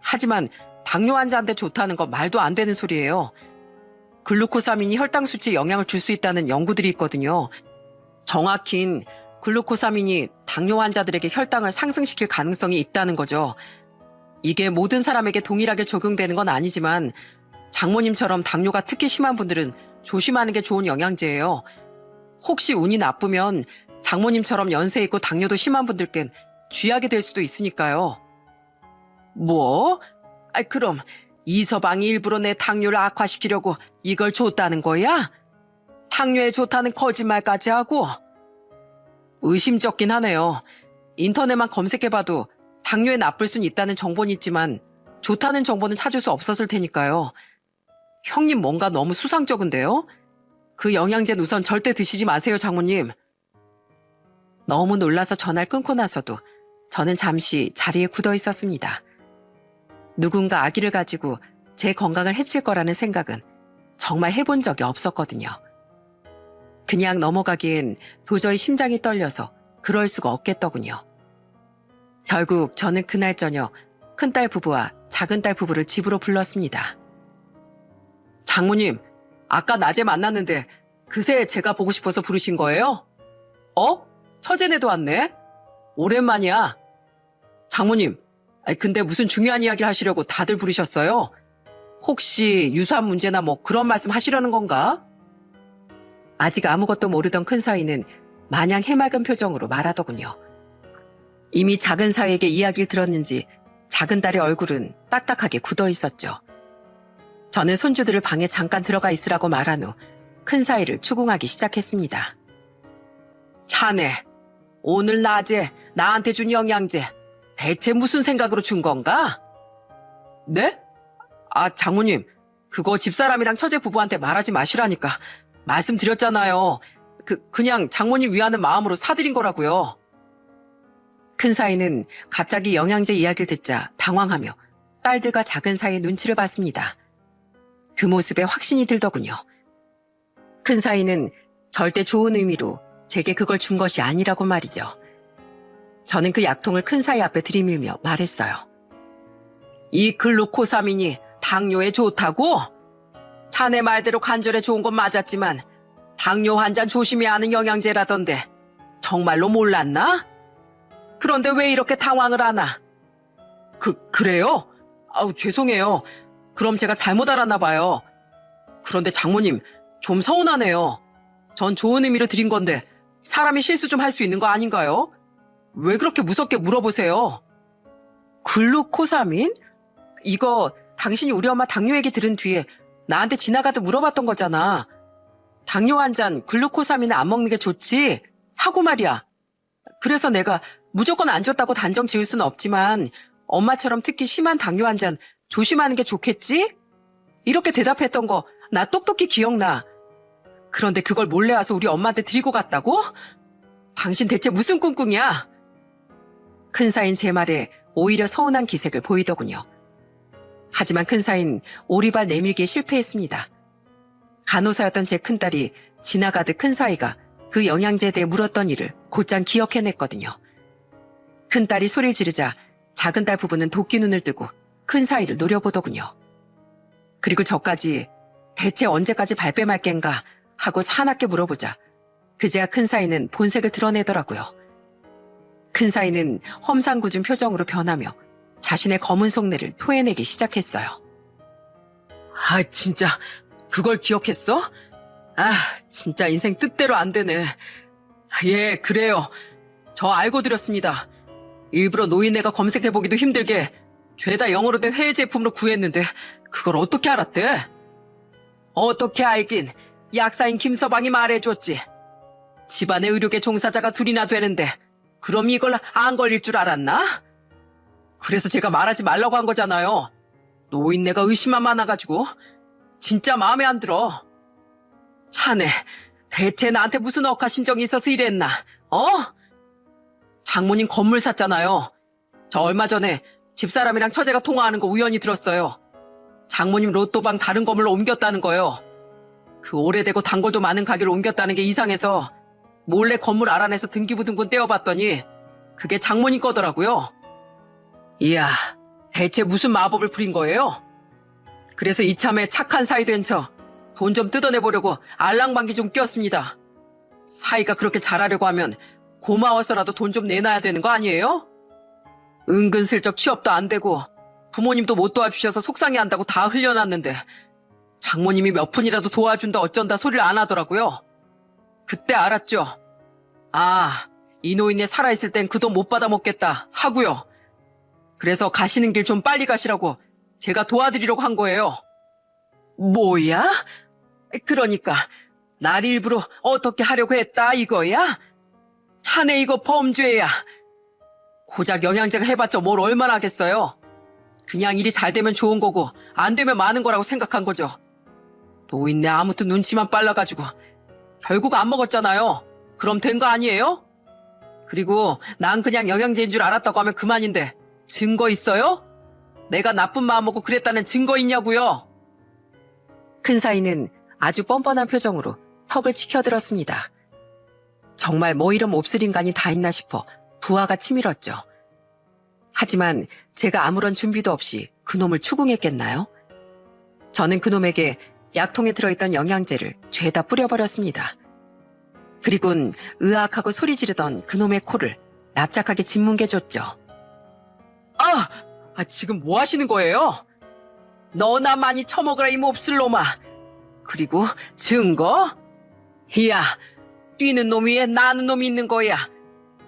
하지만 당뇨 환자한테 좋다는 건 말도 안 되는 소리예요. 글루코사민이 혈당 수치에 영향을 줄 수 있다는 연구들이 있거든요. 정확히는 글루코사민이 당뇨 환자들에게 혈당을 상승시킬 가능성이 있다는 거죠. 이게 모든 사람에게 동일하게 적용되는 건 아니지만 장모님처럼 당뇨가 특히 심한 분들은 조심하는 게 좋은 영양제예요. 혹시 운이 나쁘면 장모님처럼 연세 있고 당뇨도 심한 분들께는 쥐약이 될 수도 있으니까요. 뭐? 그럼 이서방이 일부러 내 당뇨를 악화시키려고 이걸 줬다는 거야? 당뇨에 좋다는 거짓말까지 하고? 의심쩍긴 하네요. 인터넷만 검색해봐도 당뇨에 나쁠 순 있다는 정보는 있지만 좋다는 정보는 찾을 수 없었을 테니까요. 형님 뭔가 너무 수상쩍은데요? 그 영양제는 우선 절대 드시지 마세요, 장모님. 너무 놀라서 전화를 끊고 나서도 저는 잠시 자리에 굳어 있었습니다. 누군가 아기를 가지고 제 건강을 해칠 거라는 생각은 정말 해본 적이 없었거든요. 그냥 넘어가기엔 도저히 심장이 떨려서 그럴 수가 없겠더군요. 결국 저는 그날 저녁 큰딸 부부와 작은딸 부부를 집으로 불렀습니다. 장모님, 아까 낮에 만났는데 그새 제가 보고 싶어서 부르신 거예요? 처제네도 왔네? 오랜만이야. 장모님, 근데 무슨 중요한 이야기를 하시려고 다들 부르셨어요? 혹시 유산 문제나 뭐 그런 말씀 하시려는 건가? 아직 아무것도 모르던 큰 사위는 마냥 해맑은 표정으로 말하더군요. 이미 작은 사위에게 이야기를 들었는지 작은 딸의 얼굴은 딱딱하게 굳어 있었죠. 저는 손주들을 방에 잠깐 들어가 있으라고 말한 후 큰 사위를 추궁하기 시작했습니다. 자네, 오늘 낮에 나한테 준 영양제 대체 무슨 생각으로 준 건가? 네? 장모님, 그거 집사람이랑 처제 부부한테 말하지 마시라니까 말씀드렸잖아요. 그냥 장모님 위하는 마음으로 사드린 거라고요. 큰 사위는 갑자기 영양제 이야기를 듣자 당황하며 딸들과 작은 사위의 눈치를 봤습니다. 그 모습에 확신이 들더군요. 큰 사위는 절대 좋은 의미로 제게 그걸 준 것이 아니라고 말이죠. 저는 그 약통을 큰 사위 앞에 들이밀며 말했어요. 이 글루코사민이 당뇨에 좋다고? 자네 말대로 관절에 좋은 건 맞았지만 당뇨 환자 조심해야 하는 영양제라던데 정말로 몰랐나? 그런데 왜 이렇게 당황을 하나? 그래요? 아우, 죄송해요. 그럼 제가 잘못 알았나 봐요. 그런데 장모님, 좀 서운하네요. 전 좋은 의미로 드린 건데 사람이 실수 좀 할 수 있는 거 아닌가요? 왜 그렇게 무섭게 물어보세요? 글루코사민? 이거 당신이 우리 엄마 당뇨 얘기 들은 뒤에 나한테 지나가듯 물어봤던 거잖아. 당뇨 환자는 글루코사민을 안 먹는 게 좋지? 하고 말이야. 그래서 내가 무조건 안 좋다고 단정 지을 수는 없지만 엄마처럼 특히 심한 당뇨 환자는 조심하는 게 좋겠지? 이렇게 대답했던 거 나 똑똑히 기억나. 그런데 그걸 몰래 와서 우리 엄마한테 드리고 갔다고? 당신 대체 무슨 꿍꿍이야? 큰사인 제 말에 오히려 서운한 기색을 보이더군요. 하지만 큰사인 오리발 내밀기에 실패했습니다. 간호사였던 제 큰딸이 지나가듯 큰사이가 그 영양제에 대해 물었던 일을 곧장 기억해냈거든요. 큰딸이 소리를 지르자 작은딸 부부는 도끼 눈을 뜨고 큰사이를 노려보더군요. 그리고 저까지 대체 언제까지 발뺌할 겐가 하고 사납게 물어보자 그제야 큰사이는 본색을 드러내더라고요. 큰사이는 험상궂은 표정으로 변하며 자신의 검은 속내를 토해내기 시작했어요. 아, 진짜 그걸 기억했어? 아, 진짜 인생 뜻대로 안 되네. 예, 그래요. 저 알고 드렸습니다. 일부러 노인네가 검색해보기도 힘들게 죄다 영어로 된 해외 제품으로 구했는데 그걸 어떻게 알았대? 어떻게 알긴 약사인 김서방이 말해줬지. 집안에 의료계 종사자가 둘이나 되는데 그럼 이걸 안 걸릴 줄 알았나? 그래서 제가 말하지 말라고 한 거잖아요. 노인네가 의심만 많아가지고 진짜 마음에 안 들어. 자네 대체 나한테 무슨 억하심정이 있어서 이랬나? 장모님 건물 샀잖아요. 저 얼마 전에 집사람이랑 처제가 통화하는 거 우연히 들었어요. 장모님 로또방 다른 건물로 옮겼다는 거요. 그 오래되고 단골도 많은 가게로 옮겼다는 게 이상해서 몰래 건물 알아내서 등기부등본 떼어봤더니 그게 장모님 거더라고요. 이야, 대체 무슨 마법을 부린 거예요? 그래서 이참에 착한 사이 된 척 돈 좀 뜯어내보려고 알랑방귀 좀 뀌었습니다. 사이가 그렇게 잘하려고 하면 고마워서라도 돈 좀 내놔야 되는 거 아니에요? 은근슬쩍 취업도 안 되고 부모님도 못 도와주셔서 속상해한다고 다 흘려놨는데 장모님이 몇 푼이라도 도와준다 어쩐다 소리를 안 하더라고요. 그때 알았죠. 아, 이 노인네 살아있을 땐 그 돈 못 받아먹겠다 하고요. 그래서 가시는 길 좀 빨리 가시라고 제가 도와드리려고 한 거예요. 뭐야? 그러니까 날 일부러 어떻게 하려고 했다 이거야? 자네 이거 범죄야. 고작 영양제가 해봤자 뭘 얼마나 하겠어요. 그냥 일이 잘 되면 좋은 거고 안 되면 많은 거라고 생각한 거죠. 노인네 아무튼 눈치만 빨라가지고 결국 안 먹었잖아요. 그럼 된 거 아니에요? 그리고 난 그냥 영양제인 줄 알았다고 하면 그만인데 증거 있어요? 내가 나쁜 마음 먹고 그랬다는 증거 있냐고요? 큰사이는 아주 뻔뻔한 표정으로 턱을 치켜들었습니다. 정말 뭐 이런 몹쓸 인간이 다 있나 싶어 부하가 치밀었죠. 하지만 제가 아무런 준비도 없이 그놈을 추궁했겠나요? 저는 그놈에게 약통에 들어있던 영양제를 죄다 뿌려버렸습니다. 그리곤 으악하고 소리 지르던 그놈의 코를 납작하게 짓뭉개줬죠. 지금 뭐 하시는 거예요? 너나 많이 처먹으라 이 몹쓸 놈아. 그리고 증거? 이야, 뛰는 놈 위에 나는 놈이 있는 거야.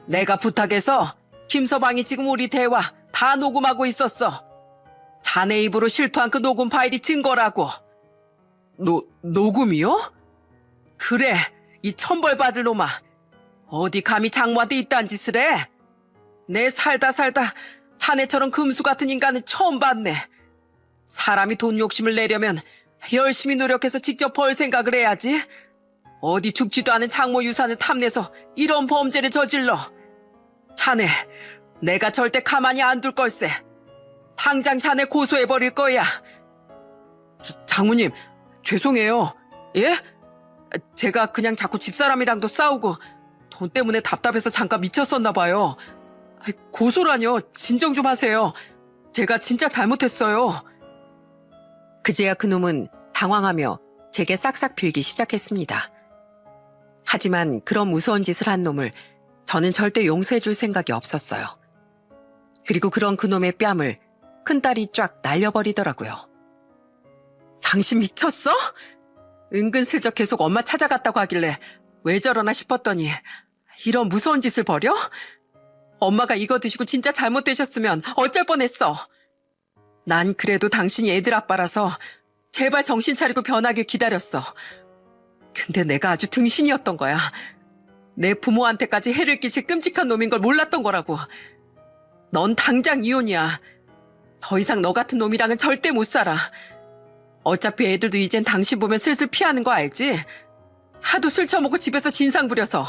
내가 부탁해서 김서방이 지금 우리 대화 다 녹음하고 있었어. 자네 입으로 실토한 그 녹음 파일이 증거라고. 녹음이요? 그래, 이 천벌받을 놈아. 어디 감히 장모한테 이딴 짓을 해? 내 살다 자네처럼 금수 같은 인간은 처음 봤네. 사람이 돈 욕심을 내려면 열심히 노력해서 직접 벌 생각을 해야지. 어디 죽지도 않은 장모 유산을 탐내서 이런 범죄를 저질러. 자네, 내가 절대 가만히 안 둘 걸세. 당장 자네 고소해버릴 거야. 장모님, 죄송해요. 예? 제가 그냥 자꾸 집사람이랑도 싸우고 돈 때문에 답답해서 잠깐 미쳤었나 봐요. 고소라뇨. 진정 좀 하세요. 제가 진짜 잘못했어요. 그제야 그놈은 당황하며 제게 싹싹 빌기 시작했습니다. 하지만 그런 무서운 짓을 한 놈을 저는 절대 용서해줄 생각이 없었어요. 그리고 그런 그놈의 뺨을 큰딸이 쫙 날려버리더라고요. 당신 미쳤어? 은근슬쩍 계속 엄마 찾아갔다고 하길래 왜 저러나 싶었더니 이런 무서운 짓을 벌여? 엄마가 이거 드시고 진짜 잘못되셨으면 어쩔 뻔했어. 난 그래도 당신이 애들 아빠라서 제발 정신 차리고 변하길 기다렸어. 근데 내가 아주 등신이었던 거야. 내 부모한테까지 해를 끼칠 끔찍한 놈인 걸 몰랐던 거라고. 넌 당장 이혼이야. 더 이상 너 같은 놈이랑은 절대 못 살아. 어차피 애들도 이젠 당신 보면 슬슬 피하는 거 알지? 하도 술 처먹고 집에서 진상 부려서.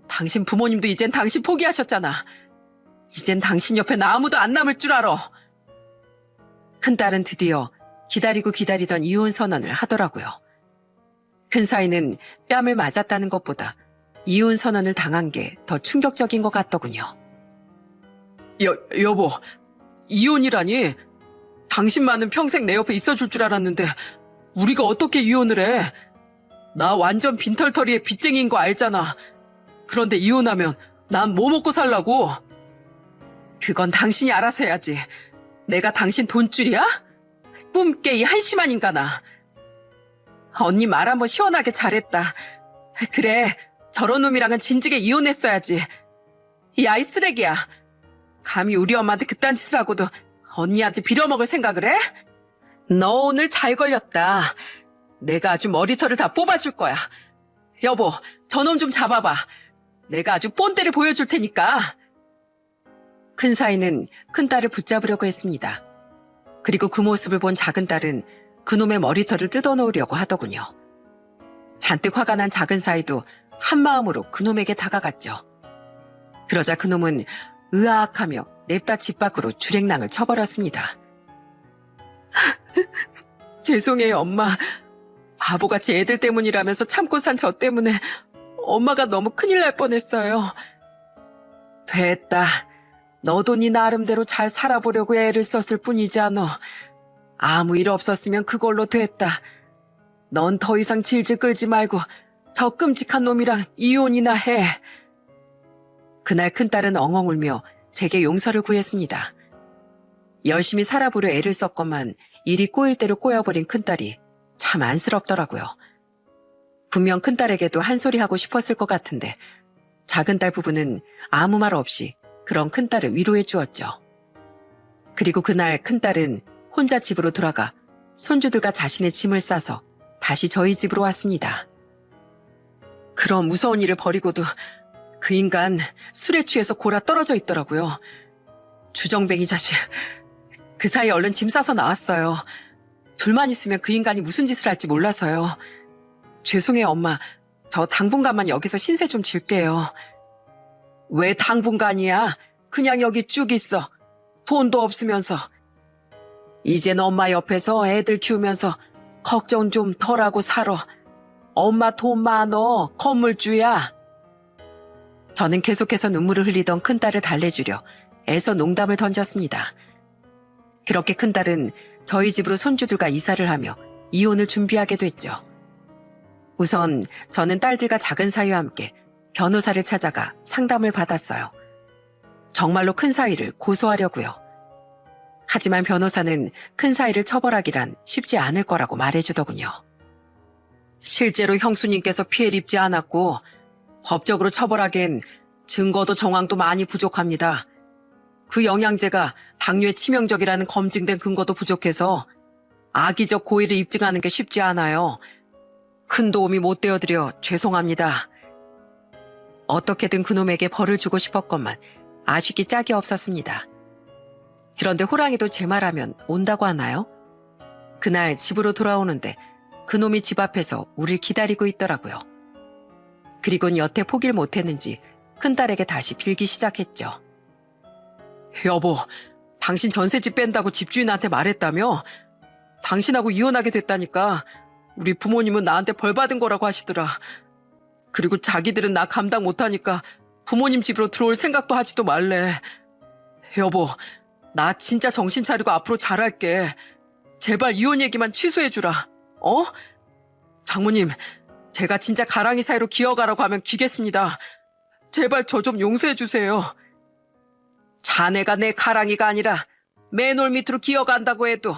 당신 부모님도 이젠 당신 포기하셨잖아. 이젠 당신 옆에 나 아무도 안 남을 줄 알아. 큰딸은 드디어 기다리고 기다리던 이혼 선언을 하더라고요. 큰사위는 뺨을 맞았다는 것보다 이혼 선언을 당한 게 더 충격적인 것 같더군요. 여보, 이혼이라니? 당신만은 평생 내 옆에 있어줄 줄 알았는데 우리가 어떻게 이혼을 해? 나 완전 빈털터리의 빚쟁이인 거 알잖아. 그런데 이혼하면 난 뭐 먹고 살라고? 그건 당신이 알아서 해야지. 내가 당신 돈줄이야? 꿈깨 이 한심한 인간아. 언니 말 한번 시원하게 잘했다. 그래, 저런 놈이랑은 진즉에 이혼했어야지. 이 아이 쓰레기야. 감히 우리 엄마한테 그딴 짓을 하고도 언니한테 빌어먹을 생각을 해? 너 오늘 잘 걸렸다. 내가 아주 머리털을 다 뽑아줄 거야. 여보, 저놈 좀 잡아봐. 내가 아주 본때를 보여줄 테니까. 큰사위는 큰딸을 붙잡으려고 했습니다. 그리고 그 모습을 본 작은딸은 그놈의 머리털을 뜯어놓으려고 하더군요. 잔뜩 화가 난 작은사위도 한마음으로 그놈에게 다가갔죠. 그러자 그놈은 으아악하며 냅다 집 밖으로 주랭랑을 쳐버렸습니다. 죄송해요, 엄마. 바보같이 애들 때문이라면서 참고 산 저 때문에 엄마가 너무 큰일 날 뻔했어요. 됐다. 너도 네 나름대로 잘 살아보려고 애를 썼을 뿐이지 않아. 아무 일 없었으면 그걸로 됐다. 넌 더 이상 질질 끌지 말고 저 끔찍한 놈이랑 이혼이나 해. 그날 큰딸은 엉엉 울며 제게 용서를 구했습니다. 열심히 살아보려 애를 썼건만 일이 꼬일 대로 꼬여버린 큰딸이 참 안쓰럽더라고요. 분명 큰딸에게도 한 소리 하고 싶었을 것 같은데 작은딸 부부는 아무 말 없이 그런 큰딸을 위로해 주었죠. 그리고 그날 큰딸은 혼자 집으로 돌아가 손주들과 자신의 짐을 싸서 다시 저희 집으로 왔습니다. 그런 무서운 일을 벌이고도 그 인간 술에 취해서 골아 떨어져 있더라고요. 주정뱅이 자식. 그 사이에 얼른 짐 싸서 나왔어요. 둘만 있으면 그 인간이 무슨 짓을 할지 몰라서요. 죄송해요, 엄마. 저 당분간만 여기서 신세 좀 질게요. 왜 당분간이야? 그냥 여기 쭉 있어. 돈도 없으면서. 이젠 엄마 옆에서 애들 키우면서 걱정 좀 덜하고 살아. 엄마 돈 많어. 건물주야. 저는 계속해서 눈물을 흘리던 큰딸을 달래주려 애써 농담을 던졌습니다. 그렇게 큰딸은 저희 집으로 손주들과 이사를 하며 이혼을 준비하게 됐죠. 우선 저는 딸들과 작은사위와 함께 변호사를 찾아가 상담을 받았어요. 정말로 큰사위를 고소하려고요. 하지만 변호사는 큰사위를 처벌하기란 쉽지 않을 거라고 말해주더군요. 실제로 형수님께서 피해를 입지 않았고 법적으로 처벌하기엔 증거도 정황도 많이 부족합니다. 그 영양제가 당뇨에 치명적이라는 검증된 근거도 부족해서 악의적 고의를 입증하는 게 쉽지 않아요. 큰 도움이 못 되어드려 죄송합니다. 어떻게든 그놈에게 벌을 주고 싶었건만 아쉽기 짝이 없었습니다. 그런데 호랑이도 제 말하면 온다고 하나요? 그날 집으로 돌아오는데 그놈이 집 앞에서 우릴 기다리고 있더라고요. 그리곤 여태 포기를 못했는지 큰딸에게 다시 빌기 시작했죠. 여보, 당신 전셋집 뺀다고 집주인한테 말했다며? 당신하고 이혼하게 됐다니까 우리 부모님은 나한테 벌 받은 거라고 하시더라. 그리고 자기들은 나 감당 못하니까 부모님 집으로 들어올 생각도 하지도 말래. 여보, 나 진짜 정신 차리고 앞으로 잘할게. 제발 이혼 얘기만 취소해주라. 어? 장모님, 제가 진짜 가랑이 사이로 기어가라고 하면 기겠습니다. 제발 저 좀 용서해 주세요. 자네가 내 가랑이가 아니라 맨홀 밑으로 기어간다고 해도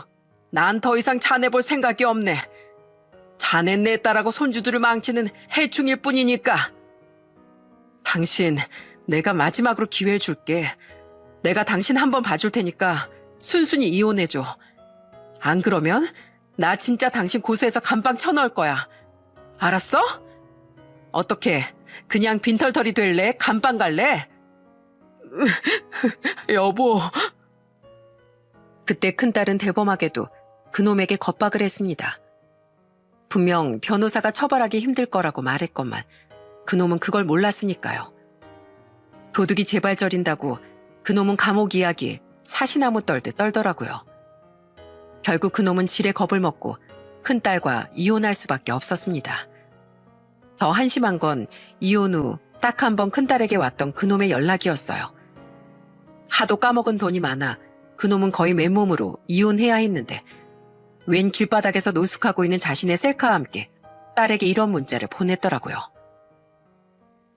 난 더 이상 자네 볼 생각이 없네. 자네 내 딸하고 손주들을 망치는 해충일 뿐이니까. 당신, 내가 마지막으로 기회를 줄게. 내가 당신 한번 봐줄 테니까 순순히 이혼해줘. 안 그러면 나 진짜 당신 고소해서 감방 쳐넣을 거야. 알았어? 어떻게 그냥 빈털터리 될래? 감방 갈래? 여보. 그때 큰딸은 대범하게도 그놈에게 겁박을 했습니다. 분명 변호사가 처벌하기 힘들 거라고 말했건만 그놈은 그걸 몰랐으니까요. 도둑이 재발저린다고 그놈은 감옥 이야기에 사시나무 떨듯 떨더라고요. 결국 그놈은 지레 겁을 먹고 큰딸과 이혼할 수밖에 없었습니다. 더 한심한 건 이혼 후 딱 한 번 큰딸에게 왔던 그놈의 연락이었어요. 하도 까먹은 돈이 많아 그놈은 거의 맨몸으로 이혼해야 했는데 웬 길바닥에서 노숙하고 있는 자신의 셀카와 함께 딸에게 이런 문자를 보냈더라고요.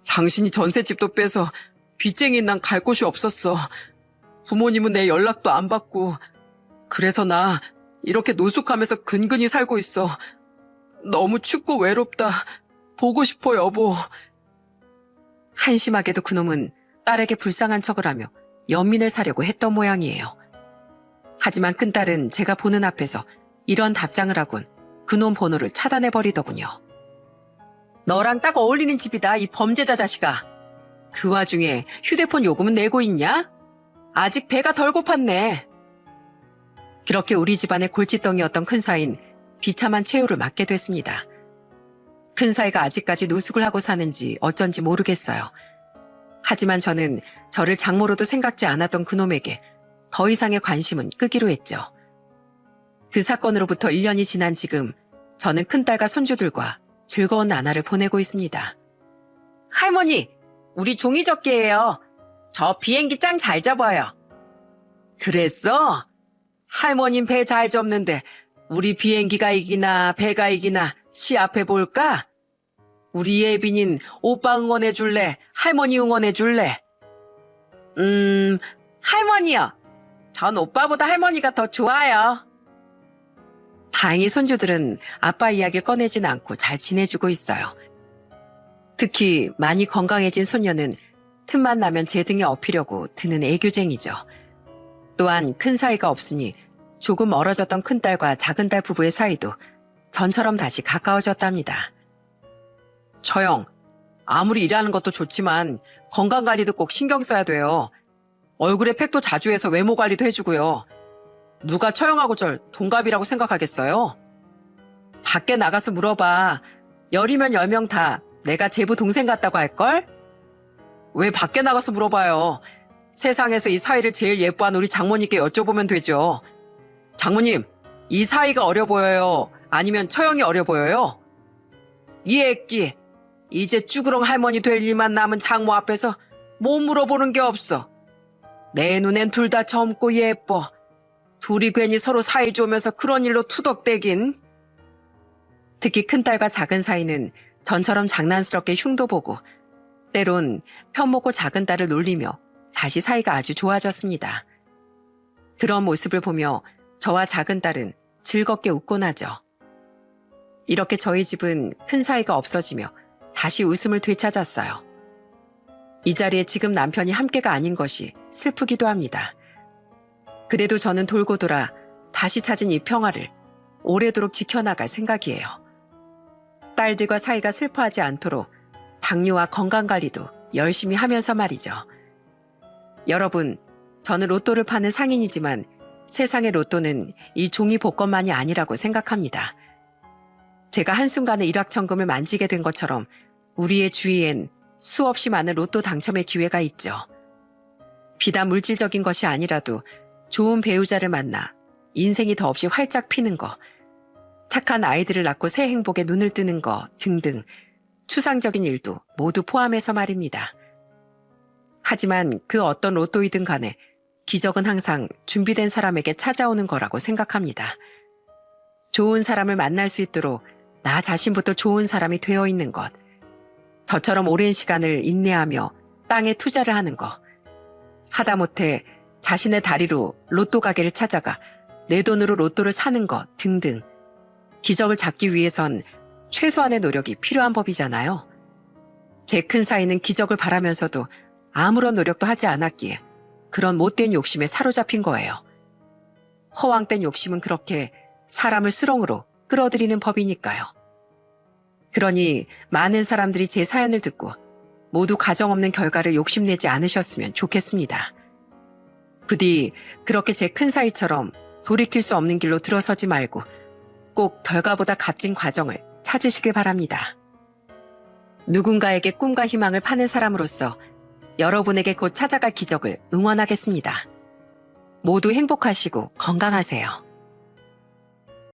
당신이 전셋집도 빼서 빚쟁이인 난 갈 곳이 없었어. 부모님은 내 연락도 안 받고 그래서 나 이렇게 노숙하면서 근근히 살고 있어. 너무 춥고 외롭다. 보고 싶어 여보. 한심하게도 그놈은 딸에게 불쌍한 척을 하며 연민을 사려고 했던 모양이에요. 하지만 큰딸은 제가 보는 앞에서 이런 답장을 하곤 그놈 번호를 차단해버리더군요. 너랑 딱 어울리는 집이다, 이 범죄자 자식아. 그 와중에 휴대폰 요금은 내고 있냐? 아직 배가 덜 고팠네. 그렇게 우리 집안의 골칫덩이였던 큰사인 비참한 최후를 맞게 됐습니다. 큰사이가 아직까지 노숙을 하고 사는지 어쩐지 모르겠어요. 하지만 저는 저를 장모로도 생각지 않았던 그놈에게 더 이상의 관심은 끄기로 했죠. 그 사건으로부터 1년이 지난 지금 저는 큰딸과 손주들과 즐거운 나날을 보내고 있습니다. 할머니, 우리 종이접기예요. 저 비행기 짱 잘 접어요. 그랬어? 할머님 배 잘 접는데 우리 비행기가 이기나 배가 이기나 시합해 볼까? 우리 예빈인 오빠 응원해 줄래? 할머니 응원해 줄래? 할머니요. 전 오빠보다 할머니가 더 좋아요. 다행히 손주들은 아빠 이야기를 꺼내진 않고 잘 지내주고 있어요. 특히 많이 건강해진 손녀는 틈만 나면 제 등에 업히려고 드는 애교쟁이죠. 또한 큰 사이가 없으니 조금 멀어졌던 큰딸과 작은딸 부부의 사이도 전처럼 다시 가까워졌답니다. 처형, 아무리 일하는 것도 좋지만 건강관리도 꼭 신경 써야 돼요. 얼굴에 팩도 자주 해서 외모 관리도 해주고요. 누가 처형하고 절 동갑이라고 생각하겠어요? 밖에 나가서 물어봐. 10이면 10명 다 내가 제부 동생 같다고 할걸? 왜 밖에 나가서 물어봐요. 세상에서 이 사이를 제일 예뻐한 우리 장모님께 여쭤보면 되죠. 장모님, 이 사이가 어려 보여요? 아니면 처형이 어려 보여요? 이 애끼, 이제 쭈그렁 할머니 될 일만 남은 장모 앞에서 뭐 물어보는 게 없어. 내 눈엔 둘 다 젊고 예뻐. 둘이 괜히 서로 사이 좋으면서 그런 일로 투덕대긴. 특히 큰딸과 작은 사이는 전처럼 장난스럽게 흉도 보고 때론 편먹고 작은 딸을 놀리며 다시 사이가 아주 좋아졌습니다. 그런 모습을 보며 저와 작은 딸은 즐겁게 웃곤 하죠. 이렇게 저희 집은 큰 사이가 없어지며 다시 웃음을 되찾았어요. 이 자리에 지금 남편이 함께가 아닌 것이 슬프기도 합니다. 그래도 저는 돌고 돌아 다시 찾은 이 평화를 오래도록 지켜나갈 생각이에요. 딸들과 사이가 슬퍼하지 않도록 당뇨와 건강관리도 열심히 하면서 말이죠. 여러분, 저는 로또를 파는 상인이지만 세상의 로또는 이 종이 복권만이 아니라고 생각합니다. 제가 한순간에 일확천금을 만지게 된 것처럼 우리의 주위엔 수없이 많은 로또 당첨의 기회가 있죠. 비단 물질적인 것이 아니라도 좋은 배우자를 만나 인생이 더없이 활짝 피는 거, 착한 아이들을 낳고 새 행복에 눈을 뜨는 거 등등 추상적인 일도 모두 포함해서 말입니다. 하지만 그 어떤 로또이든 간에 기적은 항상 준비된 사람에게 찾아오는 거라고 생각합니다. 좋은 사람을 만날 수 있도록 나 자신부터 좋은 사람이 되어 있는 것. 저처럼 오랜 시간을 인내하며 땅에 투자를 하는 거. 하다못해 자신의 다리로 로또 가게를 찾아가 내 돈으로 로또를 사는 것 등등. 기적을 잡기 위해선 최소한의 노력이 필요한 법이잖아요. 제 큰 사위는 기적을 바라면서도 아무런 노력도 하지 않았기에 그런 못된 욕심에 사로잡힌 거예요. 허황된 욕심은 그렇게 사람을 수렁으로 끌어들이는 법이니까요. 그러니 많은 사람들이 제 사연을 듣고 모두 가정없는 결과를 욕심내지 않으셨으면 좋겠습니다. 부디 그렇게 제 큰 사위처럼 돌이킬 수 없는 길로 들어서지 말고 꼭 결과보다 값진 과정을 찾으시길 바랍니다. 누군가에게 꿈과 희망을 파는 사람으로서 여러분에게 곧 찾아갈 기적을 응원하겠습니다. 모두 행복하시고 건강하세요.